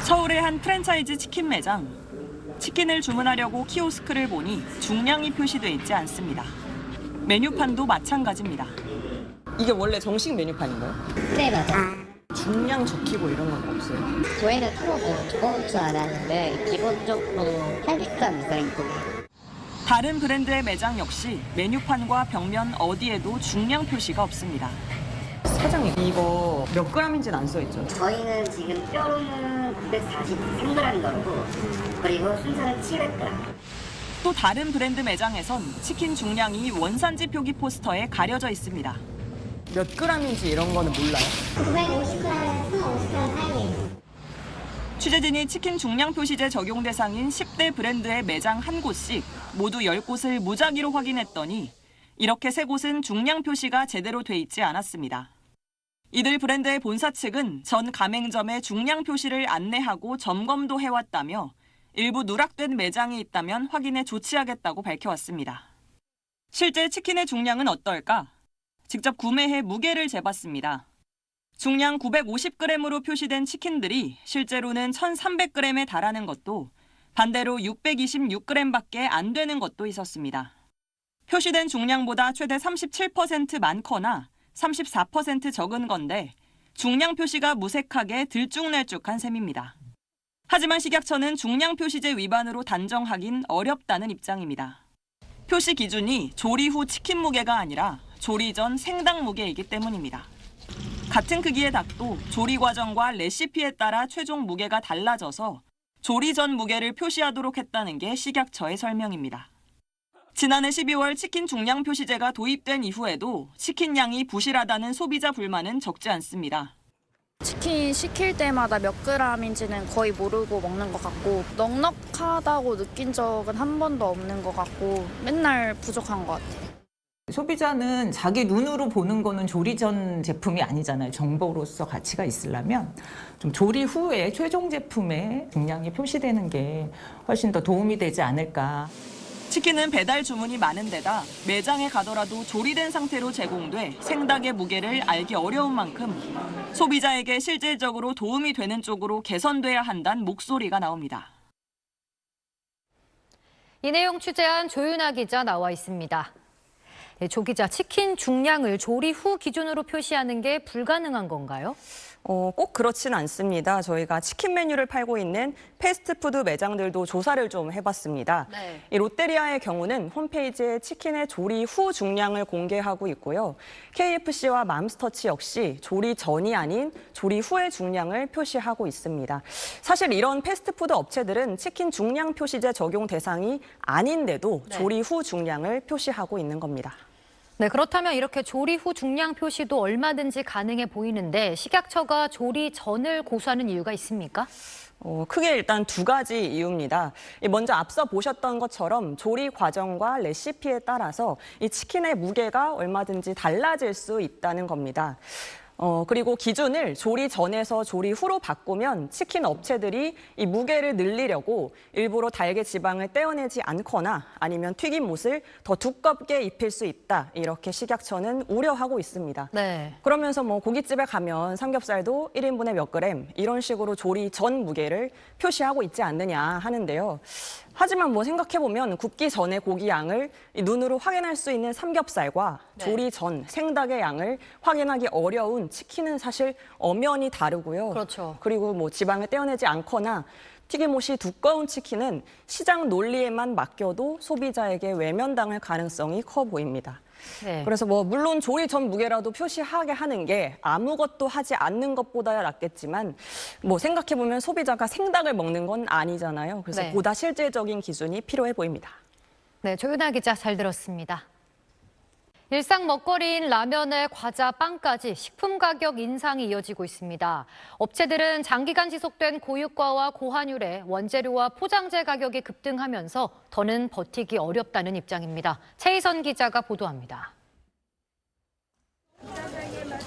서울의 한 프랜차이즈 치킨 매장. 치킨을 주문하려고 키오스크를 보니 중량이 표시돼 있지 않습니다. 메뉴판도 마찬가지입니다. 이게 원래 정식 메뉴판인가요? 네, 맞아. 중량 적히고 이런 건 없어요? 저희는 틀어도 적을 줄 알았는데 기본적으로 800g 이상인 거예요. 다른 브랜드의 매장 역시 메뉴판과 벽면 어디에도 중량 표시가 없습니다. 사장님, 이거 몇 g인지는 안 써있죠? 저희는 지금 뼈로는 943g인 거고 그리고 순살은 700g. 또 다른 브랜드 매장에선 치킨 중량이 원산지 표기 포스터에 가려져 있습니다. 몇 g인지 이런 거는 몰라요. 950g에서 50g 사이에요. 취재진이 치킨 중량 표시제 적용 대상인 10대 브랜드의 매장 한 곳씩 모두 10곳을 무작위로 확인했더니 이렇게 3곳은 중량 표시가 제대로 돼 있지 않았습니다. 이들 브랜드의 본사 측은 전 가맹점에 중량 표시를 안내하고 점검도 해왔다며 일부 누락된 매장이 있다면 확인해 조치하겠다고 밝혀왔습니다. 실제 치킨의 중량은 어떨까? 직접 구매해 무게를 재봤습니다. 중량 950g으로 표시된 치킨들이 실제로는 1300g에 달하는 것도 반대로 626g밖에 안 되는 것도 있었습니다. 표시된 중량보다 최대 37% 많거나 34% 적은 건데 중량 표시가 무색하게 들쭉날쭉한 셈입니다. 하지만 식약처는 중량 표시제 위반으로 단정하긴 어렵다는 입장입니다. 표시 기준이 조리 후 치킨 무게가 아니라 조리 전 생닭 무게이기 때문입니다. 같은 크기의 닭도 조리 과정과 레시피에 따라 최종 무게가 달라져서 조리 전 무게를 표시하도록 했다는 게 식약처의 설명입니다. 지난해 12월 치킨 중량 표시제가 도입된 이후에도 치킨 양이 부실하다는 소비자 불만은 적지 않습니다. 치킨 시킬 때마다 몇 g인지는 거의 모르고 먹는 것 같고 넉넉하다고 느낀 적은 한 번도 없는 것 같고 맨날 부족한 것 같아요. 소비자는 자기 눈으로 보는 거는 조리 전 제품이 아니잖아요. 정보로서 가치가 있으려면 좀 조리 후에 최종 제품에 중량이 표시되는 게 훨씬 더 도움이 되지 않을까. 치킨은 배달 주문이 많은 데다 매장에 가더라도 조리된 상태로 제공돼 생닭의 무게를 알기 어려운 만큼 소비자에게 실질적으로 도움이 되는 쪽으로 개선돼야 한다는 목소리가 나옵니다. 이 내용 취재한 조윤아 기자 나와 있습니다. 조 기자, 치킨 중량을 조리 후 기준으로 표시하는 게 불가능한 건가요? 꼭 그렇지는 않습니다. 저희가 치킨 메뉴를 팔고 있는 패스트푸드 매장들도 조사를 좀 해봤습니다. 네. 이 롯데리아의 경우는 홈페이지에 치킨의 조리 후 중량을 공개하고 있고요. KFC와 맘스터치 역시 조리 전이 아닌 조리 후의 중량을 표시하고 있습니다. 사실 이런 패스트푸드 업체들은 치킨 중량 표시제 적용 대상이 아닌데도 네. 조리 후 중량을 표시하고 있는 겁니다. 네, 그렇다면 이렇게 조리 후 중량 표시도 얼마든지 가능해 보이는데 식약처가 조리 전을 고수하는 이유가 있습니까? 크게 일단 두 가지 이유입니다. 먼저 앞서 보셨던 것처럼 조리 과정과 레시피에 따라서 이 치킨의 무게가 얼마든지 달라질 수 있다는 겁니다. 그리고 기준을 조리 전에서 조리 후로 바꾸면 치킨 업체들이 이 무게를 늘리려고 일부러 달걀 지방을 떼어내지 않거나 아니면 튀김옷을 더 두껍게 입힐 수 있다. 이렇게 식약처는 우려하고 있습니다. 네. 그러면서 고깃집에 가면 삼겹살도 1인분에 몇 그램 이런 식으로 조리 전 무게를 표시하고 있지 않느냐 하는데요. 하지만 생각해보면 굽기 전의 고기 양을 눈으로 확인할 수 있는 삼겹살과 네. 조리 전 생닭의 양을 확인하기 어려운 치킨은 사실 엄연히 다르고요. 그렇죠. 그리고 지방을 떼어내지 않거나 튀김옷이 두꺼운 치킨은 시장 논리에만 맡겨도 소비자에게 외면당할 가능성이 커 보입니다. 네. 그래서 물론 조리 전 무게라도 표시하게 하는 게 아무것도 하지 않는 것보다야 낫겠지만 생각해보면 소비자가 생닭을 먹는 건 아니잖아요. 그래서 네. 보다 실질적인 기준이 필요해 보입니다. 네, 조윤아 기자 잘 들었습니다. 일상 먹거리인 라면에 과자, 빵까지 식품 가격 인상이 이어지고 있습니다. 업체들은 장기간 지속된 고유가와 고환율에 원재료와 포장재 가격이 급등하면서 더는 버티기 어렵다는 입장입니다. 최희선 기자가 보도합니다.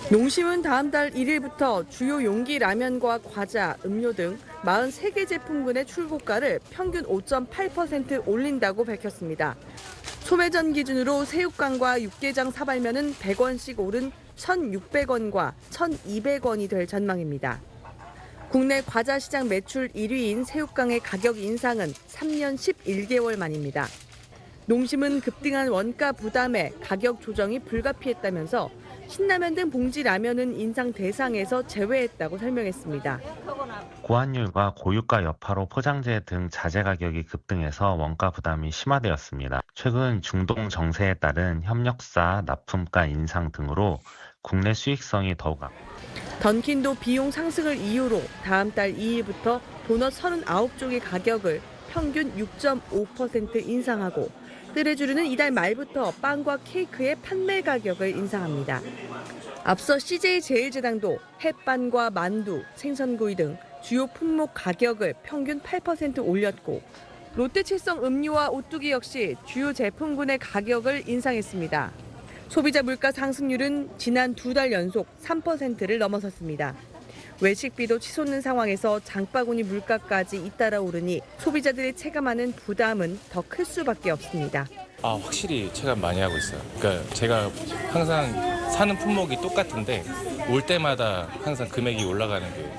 농심은 다음 달 1일부터 주요 용기 라면과 과자, 음료 등 43개 제품군의 출고가를 평균 5.8% 올린다고 밝혔습니다. 소매전 기준으로 새우깡과 육개장 사발면은 100원씩 오른 1,600원과 1,200원이 될 전망입니다. 국내 과자 시장 매출 1위인 새우깡의 가격 인상은 3년 11개월 만입니다. 농심은 급등한 원가 부담에 가격 조정이 불가피했다면서 신라면 등 봉지 라면은 인상 대상에서 제외했다고 설명했습니다. 고환율과 고유가 여파로 포장재 등 자재 가격이 급등해서 원가 부담이 심화되었습니다. 최근 중동 정세에 따른 협력사, 납품가 인상 등으로 국내 수익성이 더욱 던킨도 비용 상승을 이유로 다음 달 2일부터 도넛 39종의 가격을 평균 6.5% 인상하고 뜨레쥬르는 이달 말부터 빵과 케이크의 판매 가격을 인상합니다. 앞서 CJ제일제당도 햇반과 만두, 생선구이 등 주요 품목 가격을 평균 8% 올렸고 롯데칠성 음료와 오뚜기 역시 주요 제품군의 가격을 인상했습니다. 소비자 물가 상승률은 지난 2달 연속 3%를 넘어섰습니다. 외식비도 치솟는 상황에서 장바구니 물가까지 잇따라 오르니 소비자들이 체감하는 부담은 더 클 수밖에 없습니다. 확실히 체감 많이 하고 있어요. 그러니까 제가 항상 사는 품목이 똑같은데 올 때마다 항상 금액이 올라가는 게.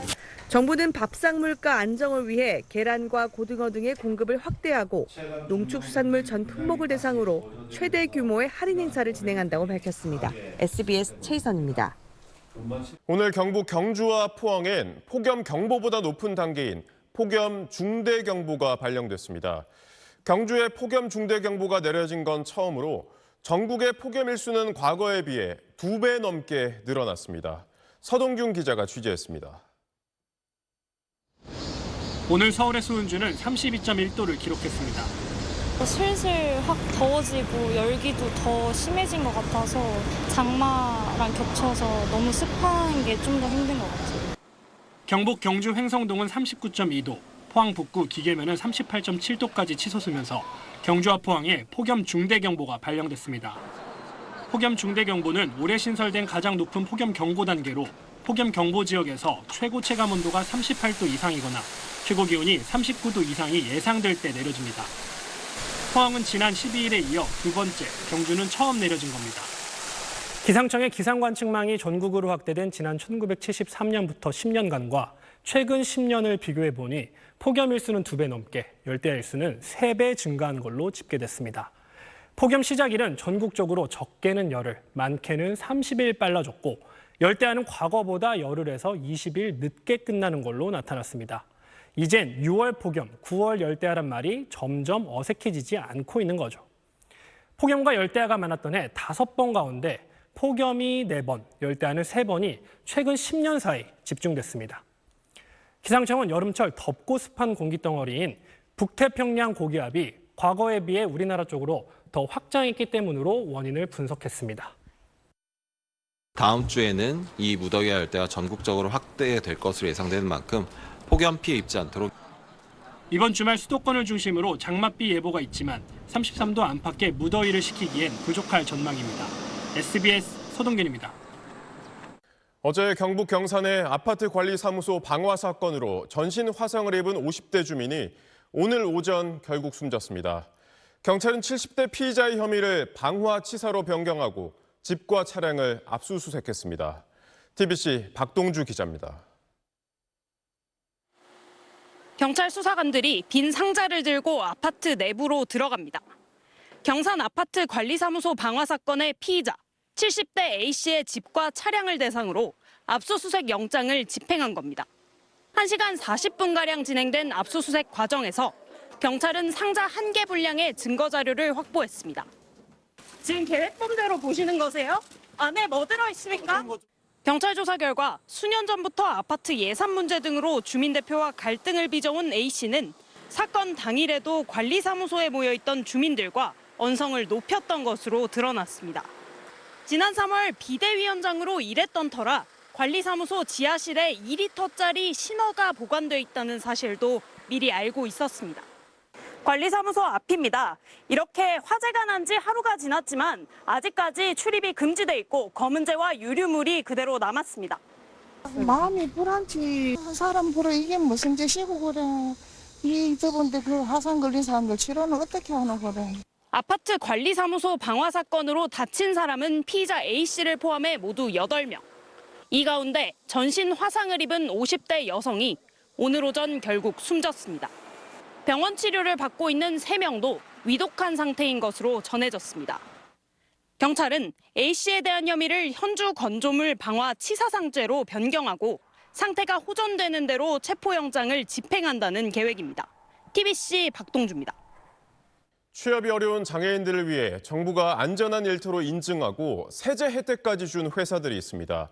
정부는 밥상 물가 안정을 위해 계란과 고등어 등의 공급을 확대하고 농축수산물 전 품목을 대상으로 최대 규모의 할인 행사를 진행한다고 밝혔습니다. SBS 최희선입니다. 오늘 경북 경주와 포항엔 폭염 경보보다 높은 단계인 폭염 중대경보가 발령됐습니다. 경주에 폭염 중대경보가 내려진 건 처음으로 전국의 폭염 일수는 과거에 비해 2배 넘게 늘어났습니다. 서동균 기자가 취재했습니다. 오늘 서울의 수은주는 32.1도를 기록했습니다. 슬슬 확 더워지고 열기도 더 심해진 것 같아서 장마랑 겹쳐서 너무 습한 게 좀 더 힘든 것 같아요. 경북 경주 횡성동은 39.2도, 포항 북구 기계면은 38.7도까지 치솟으면서 경주와 포항에 폭염 중대경보가 발령됐습니다. 폭염 중대경보는 올해 신설된 가장 높은 폭염 경보 단계로 폭염 경보 지역에서 최고 체감 온도가 38도 이상이거나 최고 기온이 39도 이상이 예상될 때 내려집니다. 포항은 지난 12일에 이어 두 번째, 경주는 처음 내려진 겁니다. 기상청의 기상관측망이 전국으로 확대된 지난 1973년부터 10년간과 최근 10년을 비교해보니 폭염 일수는 2배 넘게, 열대야 일수는 3배 증가한 걸로 집계됐습니다. 폭염 시작일은 전국적으로 적게는 열흘, 많게는 30일 빨라졌고 열대야는 과거보다 열흘에서 20일 늦게 끝나는 걸로 나타났습니다. 이젠 6월 폭염, 9월 열대야란 말이 점점 어색해지지 않고 있는 거죠. 폭염과 열대야가 많았던 해 5번 가운데 폭염이 4번, 열대야는 3번이 최근 10년 사이 집중됐습니다. 기상청은 여름철 덥고 습한 공기덩어리인 북태평양 고기압이 과거에 비해 우리나라 쪽으로 더 확장했기 때문으로 원인을 분석했습니다. 다음 주에는 이 무더위와 열대가 전국적으로 확대될 것으로 예상되는 만큼 폭염 피해 입지 않도록. 이번 주말 수도권을 중심으로 장맛비 예보가 있지만 33도 안팎의 무더위를 식히기엔 부족할 전망입니다. SBS 서동균입니다. 어제 경북 경산의 아파트 관리사무소 방화 사건으로 전신 화상을 입은 50대 주민이 오늘 오전 결국 숨졌습니다. 경찰은 70대 피의자의 혐의를 방화치사로 변경하고 집과 차량을 압수수색했습니다. TBC 박동주 기자입니다. 경찰 수사관들이 빈 상자를 들고 아파트 내부로 들어갑니다. 경산 아파트 관리사무소 방화 사건의 피의자 70대 A씨의 집과 차량을 대상으로 압수수색 영장을 집행한 겁니다. 1시간 40분가량 진행된 압수수색 과정에서 경찰은 상자 1개 분량의 증거 자료를 확보했습니다. 지금 계획범대로 보시는 거세요? 안에 뭐 들어있습니까? 경찰 조사 결과 수년 전부터 아파트 예산 문제 등으로 주민 대표와 갈등을 빚어온 A씨는 사건 당일에도 관리사무소에 모여있던 주민들과 언성을 높였던 것으로 드러났습니다. 지난 3월 비대위원장으로 일했던 터라 관리사무소 지하실에 2리터짜리 신어가 보관돼 있다는 사실도 미리 알고 있었습니다. 관리사무소 앞입니다. 이렇게 화재가 난 지 하루가 지났지만 아직까지 출입이 금지돼 있고 검은재와 유류물이 그대로 남았습니다. 마음이 불안치. 사람 보러 이게 무슨 짓이고 그래. 이 저번에 그 화상 걸린 사람들 치료는 어떻게 하는 거래. 아파트 관리사무소 방화 사건으로 다친 사람은 피의자 A씨를 포함해 모두 8명. 이 가운데 전신 화상을 입은 50대 여성이 오늘 오전 결국 숨졌습니다. 병원 치료를 받고 있는 3명도 위독한 상태인 것으로 전해졌습니다. 경찰은 A씨에 대한 혐의를 현주 건조물 방화 치사상죄로 변경하고 상태가 호전되는 대로 체포영장을 집행한다는 계획입니다. TBC 박동주입니다. 취업이 어려운 장애인들을 위해 정부가 안전한 일터로 인증하고 세제 혜택까지 준 회사들이 있습니다.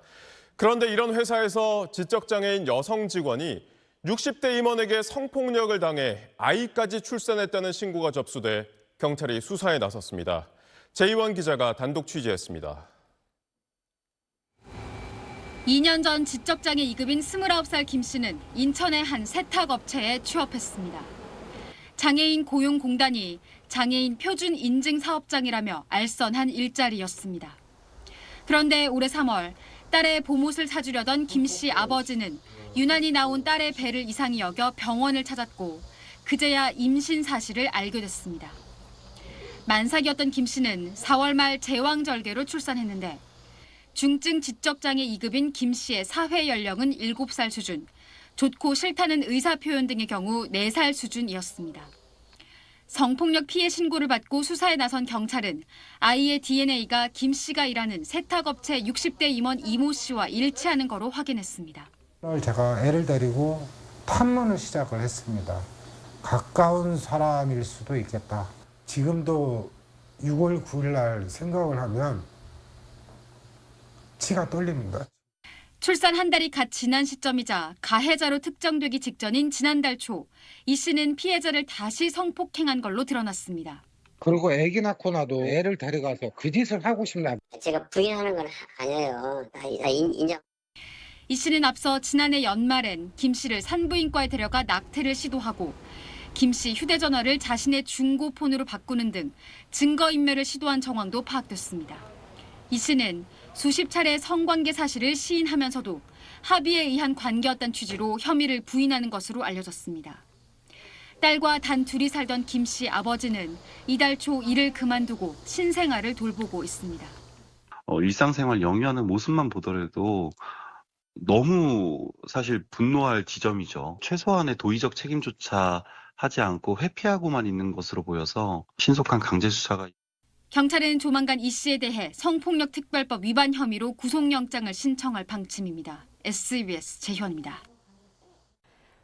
그런데 이런 회사에서 지적장애인 여성 직원이 60대 임원에게 성폭력을 당해 아이까지 출산했다는 신고가 접수돼 경찰이 수사에 나섰습니다. 제이원 기자가 단독 취재했습니다. 2년 전 지적장애 2급인 29살 김 씨는 인천의 한 세탁업체에 취업했습니다. 장애인 고용공단이 장애인 표준 인증 사업장이라며 알선한 일자리였습니다. 그런데 올해 3월 딸의 봄옷을 사주려던 김 씨 아버지는 유난히 나온 딸의 배를 이상히 여겨 병원을 찾았고 그제야 임신 사실을 알게 됐습니다. 만삭이었던 김 씨는 4월 말 제왕절개로 출산했는데 중증 지적장애 2급인 김 씨의 사회 연령은 7살 수준, 좋고 싫다는 의사 표현 등의 경우 4살 수준이었습니다. 성폭력 피해 신고를 받고 수사에 나선 경찰은 아이의 DNA가 김 씨가 일하는 세탁업체 60대 임원 이모 씨와 일치하는 거로 확인했습니다. 제가 애를 데리고 탐문을 시작을 했습니다. 가까운 사람일 수도 있겠다. 지금도 6월 9일 날 생각을 하면 치가 떨립니다. 출산 한 달이 갓 지난 시점이자 가해자로 특정되기 직전인 지난달 초, 이 씨는 피해자를 다시 성폭행한 걸로 드러났습니다. 그리고 아기 낳고 나도 애를 데려가서 그 짓을 하고 싶나. 제가 부인하는 건 아니에요. 인정. 이 씨는 앞서 지난해 연말엔 김 씨를 산부인과에 데려가 낙태를 시도하고 김 씨 휴대전화를 자신의 중고폰으로 바꾸는 등 증거인멸을 시도한 정황도 파악됐습니다. 이 씨는 수십 차례 성관계 사실을 시인하면서도 합의에 의한 관계였다는 취지로 혐의를 부인하는 것으로 알려졌습니다. 딸과 단 둘이 살던 김 씨 아버지는 이달 초 일을 그만두고 신생아를 돌보고 있습니다. 일상생활 영위하는 모습만 보더라도 너무 사실 분노할 지점이죠. 최소한의 도의적 책임조차 하지 않고 회피하고만 있는 것으로 보여서 신속한 강제 수사가. 경찰은 조만간 이 씨에 대해 성폭력 특별법 위반 혐의로 구속영장을 신청할 방침입니다. SBS 재현입니다.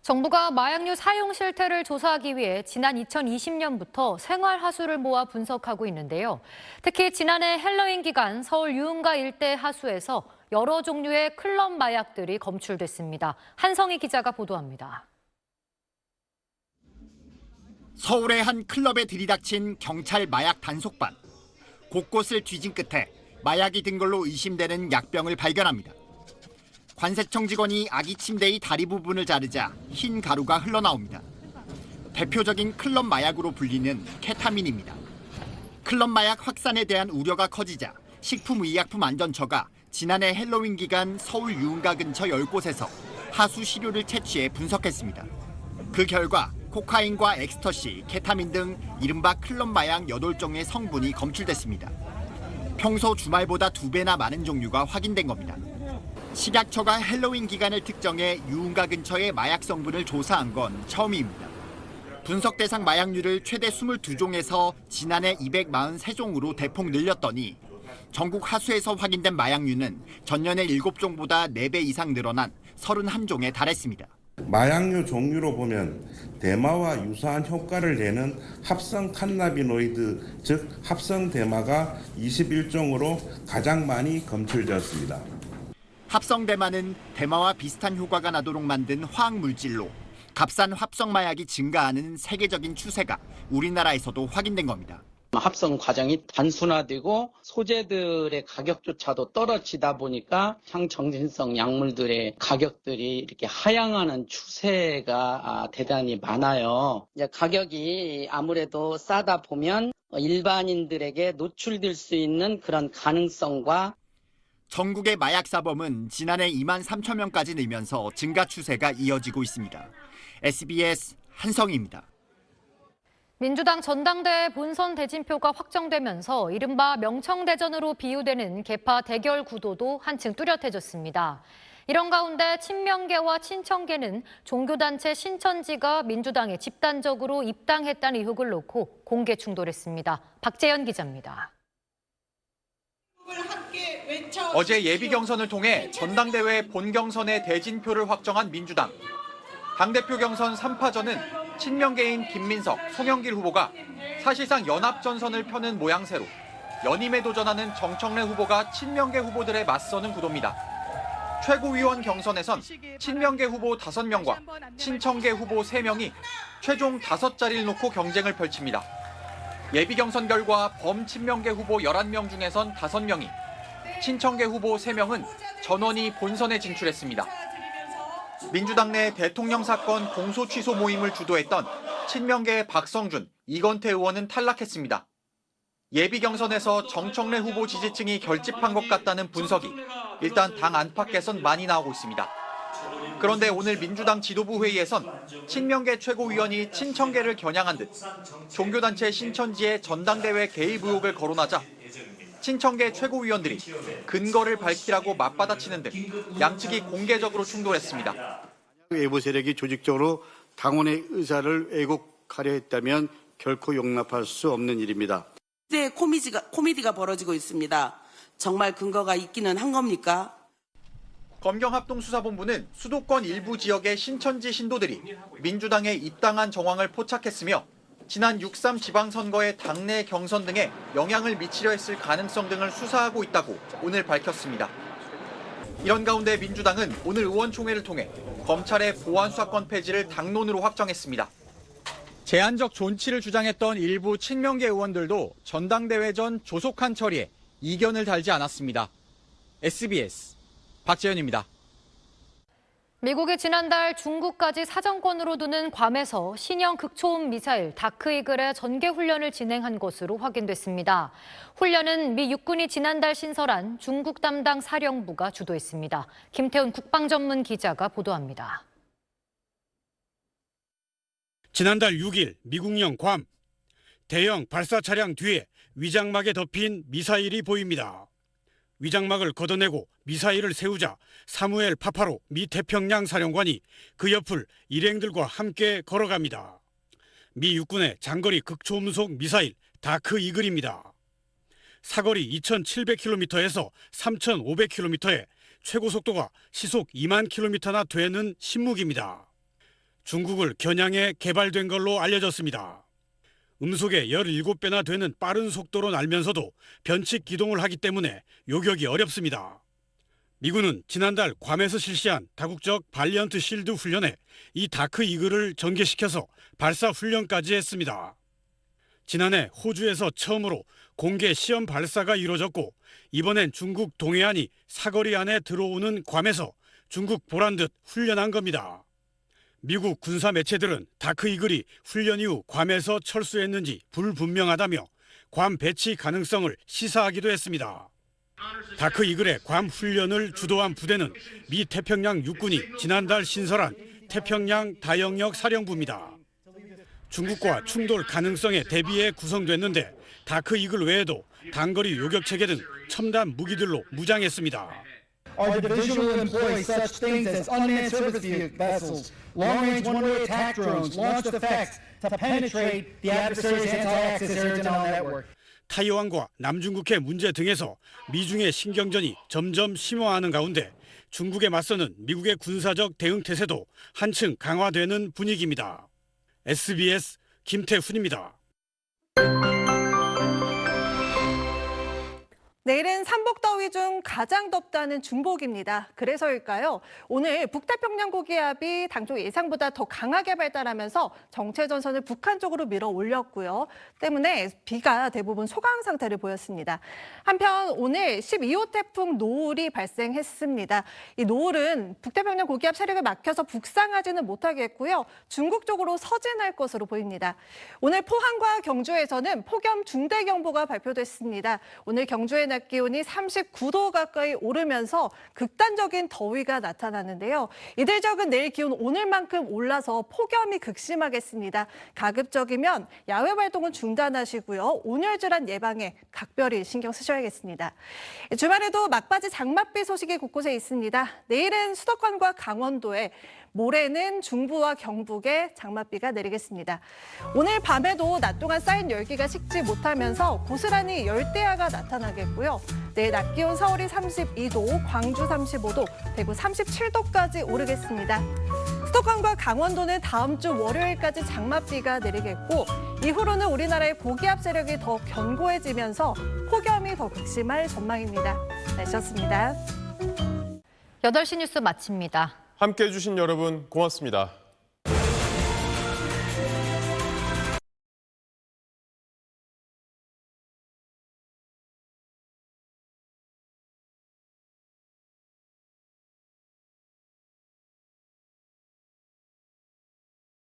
정부가 마약류 사용 실태를 조사하기 위해 지난 2020년부터 생활 하수를 모아 분석하고 있는데요. 특히 지난해 헬로윈 기간 서울 유흥가 일대 하수에서 여러 종류의 클럽 마약들이 검출됐습니다. 한성희 기자가 보도합니다. 서울의 한 클럽에 들이닥친 경찰 마약 단속반. 곳곳을 뒤진 끝에 마약이 든 걸로 의심되는 약병을 발견합니다. 관세청 직원이 아기 침대의 다리 부분을 자르자 흰 가루가 흘러나옵니다. 대표적인 클럽 마약으로 불리는 케타민입니다. 클럽 마약 확산에 대한 우려가 커지자 식품의약품안전처가 지난해 헬로윈 기간 서울 유흥가 근처 10곳에서 하수 시료를 채취해 분석했습니다. 그 결과 코카인과 엑스터시, 케타민 등 이른바 클럽 마약 8종의 성분이 검출됐습니다. 평소 주말보다 2배나 많은 종류가 확인된 겁니다. 식약처가 헬로윈 기간을 특정해 유흥가 근처의 마약 성분을 조사한 건 처음입니다. 분석 대상 마약류를 최대 22종에서 지난해 243종으로 대폭 늘렸더니 전국 하수에서 확인된 마약류는 전년의 7종보다 4배 이상 늘어난 31종에 달했습니다. 마약류 종류로 보면 대마와 유사한 효과를 내는 합성 칸나비노이드, 즉 합성 대마가 21종으로 가장 많이 검출되었습니다. 합성 대마는 대마와 비슷한 효과가 나도록 만든 화학 물질로 값싼 합성 마약이 증가하는 세계적인 추세가 우리나라에서도 확인된 겁니다. 합성 과정이 단순화되고 소재들의 가격조차도 떨어지다 보니까 향정신성 약물들의 가격들이 이렇게 하향하는 추세가 대단히 많아요. 이제 가격이 아무래도 싸다 보면 일반인들에게 노출될 수 있는 그런 가능성과 전국의 마약 사범은 지난해 2만 3천 명까지 늘면서 증가 추세가 이어지고 있습니다. SBS 한성희입니다. 민주당 전당대회 본선 대진표가 확정되면서 이른바 명청대전으로 비유되는 계파 대결 구도도 한층 뚜렷해졌습니다. 이런 가운데 친명계와 친청계는 종교단체 신천지가 민주당에 집단적으로 입당했다는 의혹을 놓고 공개 충돌했습니다. 박재현 기자입니다. 어제 예비 경선을 통해 전당대회 본경선의 대진표를 확정한 민주당. 당대표 경선 3파전은 친명계인 김민석, 송영길 후보가 사실상 연합전선을 펴는 모양새로 연임에 도전하는 정청래 후보가 친명계 후보들에 맞서는 구도입니다. 최고위원 경선에선 친명계 후보 5명과 친청계 후보 3명이 최종 5자리를 놓고 경쟁을 펼칩니다. 예비 경선 결과 범친명계 후보 11명 중에선 5명이, 친청계 후보 3명은 전원이 본선에 진출했습니다. 민주당 내 대통령 사건 공소 취소 모임을 주도했던 친명계의 박성준, 이건태 의원은 탈락했습니다. 예비 경선에서 정청래 후보 지지층이 결집한 것 같다는 분석이 일단 당 안팎에선 많이 나오고 있습니다. 그런데 오늘 민주당 지도부 회의에선 친명계 최고위원이 친청계를 겨냥한 듯 종교단체 신천지의 전당대회 개입 의혹을 거론하자 친청계 최고위원들이 근거를 밝히라고 맞받아치는 등 양측이 공개적으로 충돌했습니다. 외부 세력이 조직적으로 당원의 의사를 왜곡하려 했다면 결코 용납할 수 없는 일입니다. 이제 코미디가 벌어지고 있습니다. 정말 근거가 있기는 한 겁니까? 검경합동수사본부는 수도권 일부 지역의 신천지 신도들이 민주당에 입당한 정황을 포착했으며 지난 6.3 지방선거의 당내 경선 등에 영향을 미치려 했을 가능성 등을 수사하고 있다고 오늘 밝혔습니다. 이런 가운데 민주당은 오늘 의원총회를 통해 검찰의 보안수사권 폐지를 당론으로 확정했습니다. 제한적 존치를 주장했던 일부 친명계 의원들도 전당대회 전 조속한 처리에 이견을 달지 않았습니다. SBS 박재현입니다. 미국이 지난달 중국까지 사정권으로 두는 괌에서 신형 극초음 미사일 다크이글의 전개 훈련을 진행한 것으로 확인됐습니다. 훈련은 미 육군이 지난달 신설한 중국 담당 사령부가 주도했습니다. 김태훈 국방전문 기자가 보도합니다. 지난달 6일 미국령 괌, 대형 발사 차량 뒤에 위장막에 덮인 미사일이 보입니다. 위장막을 걷어내고 미사일을 세우자 사무엘 파파로 미 태평양 사령관이 그 옆을 일행들과 함께 걸어갑니다. 미 육군의 장거리 극초음속 미사일 다크 이글입니다. 사거리 2,700km에서 3,500km에 최고 속도가 시속 2만 km나 되는 신무기입니다. 중국을 겨냥해 개발된 걸로 알려졌습니다. 음속의 17배나 되는 빠른 속도로 날면서도 변칙 기동을 하기 때문에 요격이 어렵습니다. 미군은 지난달 괌에서 실시한 다국적 발리언트 실드 훈련에 이 다크 이글을 전개시켜서 발사 훈련까지 했습니다. 지난해 호주에서 처음으로 공개 시험 발사가 이루어졌고 이번엔 중국 동해안이 사거리 안에 들어오는 괌에서 중국 보란 듯 훈련한 겁니다. 미국 군사 매체들은 다크 이글이 훈련 이후 괌에서 철수했는지 불분명하다며 괌 배치 가능성을 시사하기도 했습니다. 다크 이글의 괌 훈련을 주도한 부대는 미 태평양 육군이 지난달 신설한 태평양 다영역 사령부입니다. 중국과 충돌 가능성에 대비해 구성됐는데 다크 이글 외에도 단거리 요격 체계 등 첨단 무기들로 무장했습니다. Our division will employ such things as unmanned surface vessels, long-range one-way attack drones, launched effects to penetrate the adversary's anti-access air denial network. 타이완과 남중국해 문제 등에서 미중의 신경전이 점점 심화하는 가운데 중국에 맞서는 미국의 군사적 대응 태세도 한층 강화되는 분위기입니다. SBS 김태훈입니다. 내일은 삼복더위 중 가장 덥다는 중복입니다. 그래서일까요? 오늘 북태평양 고기압이 당초 예상보다 더 강하게 발달하면서 정체전선을 북한 쪽으로 밀어 올렸고요. 때문에 비가 대부분 소강 상태를 보였습니다. 한편 오늘 12호 태풍 노을이 발생했습니다. 이 노을은 북태평양 고기압 세력을 막혀서 북상하지는 못하겠고요. 중국 쪽으로 서진할 것으로 보입니다. 오늘 포항과 경주에서는 폭염 중대경보가 발표됐습니다. 오늘 경주의 낮 기온이 39도 가까이 오르면서 극단적인 더위가 나타나는데요. 이들 지역은 내일 기온 오늘만큼 올라서 폭염이 극심하겠습니다. 가급적이면 야외 활동은 중단하시고요. 온열질환 예방에 각별히 신경 쓰셔야겠습니다. 주말에도 막바지 장맛비 소식이 곳곳에 있습니다. 내일은 수도권과 강원도에, 모레는 중부와 경북에 장맛비가 내리겠습니다. 오늘 밤에도 낮 동안 쌓인 열기가 식지 못하면서 고스란히 열대야가 나타나겠고요. 되겠고요. 내일 낮 기온 서울이 32도, 광주 35도, 대구 37도까지 오르겠습니다. 수도권과 강원도는 다음 주 월요일까지 장맛비가 내리겠고 이후로는 우리나라의 고기압 세력이 더 견고해지면서 폭염이 더 극심할 전망입니다. 날씨였습니다. 8시 뉴스 마칩니다. 함께해 주신 여러분 고맙습니다.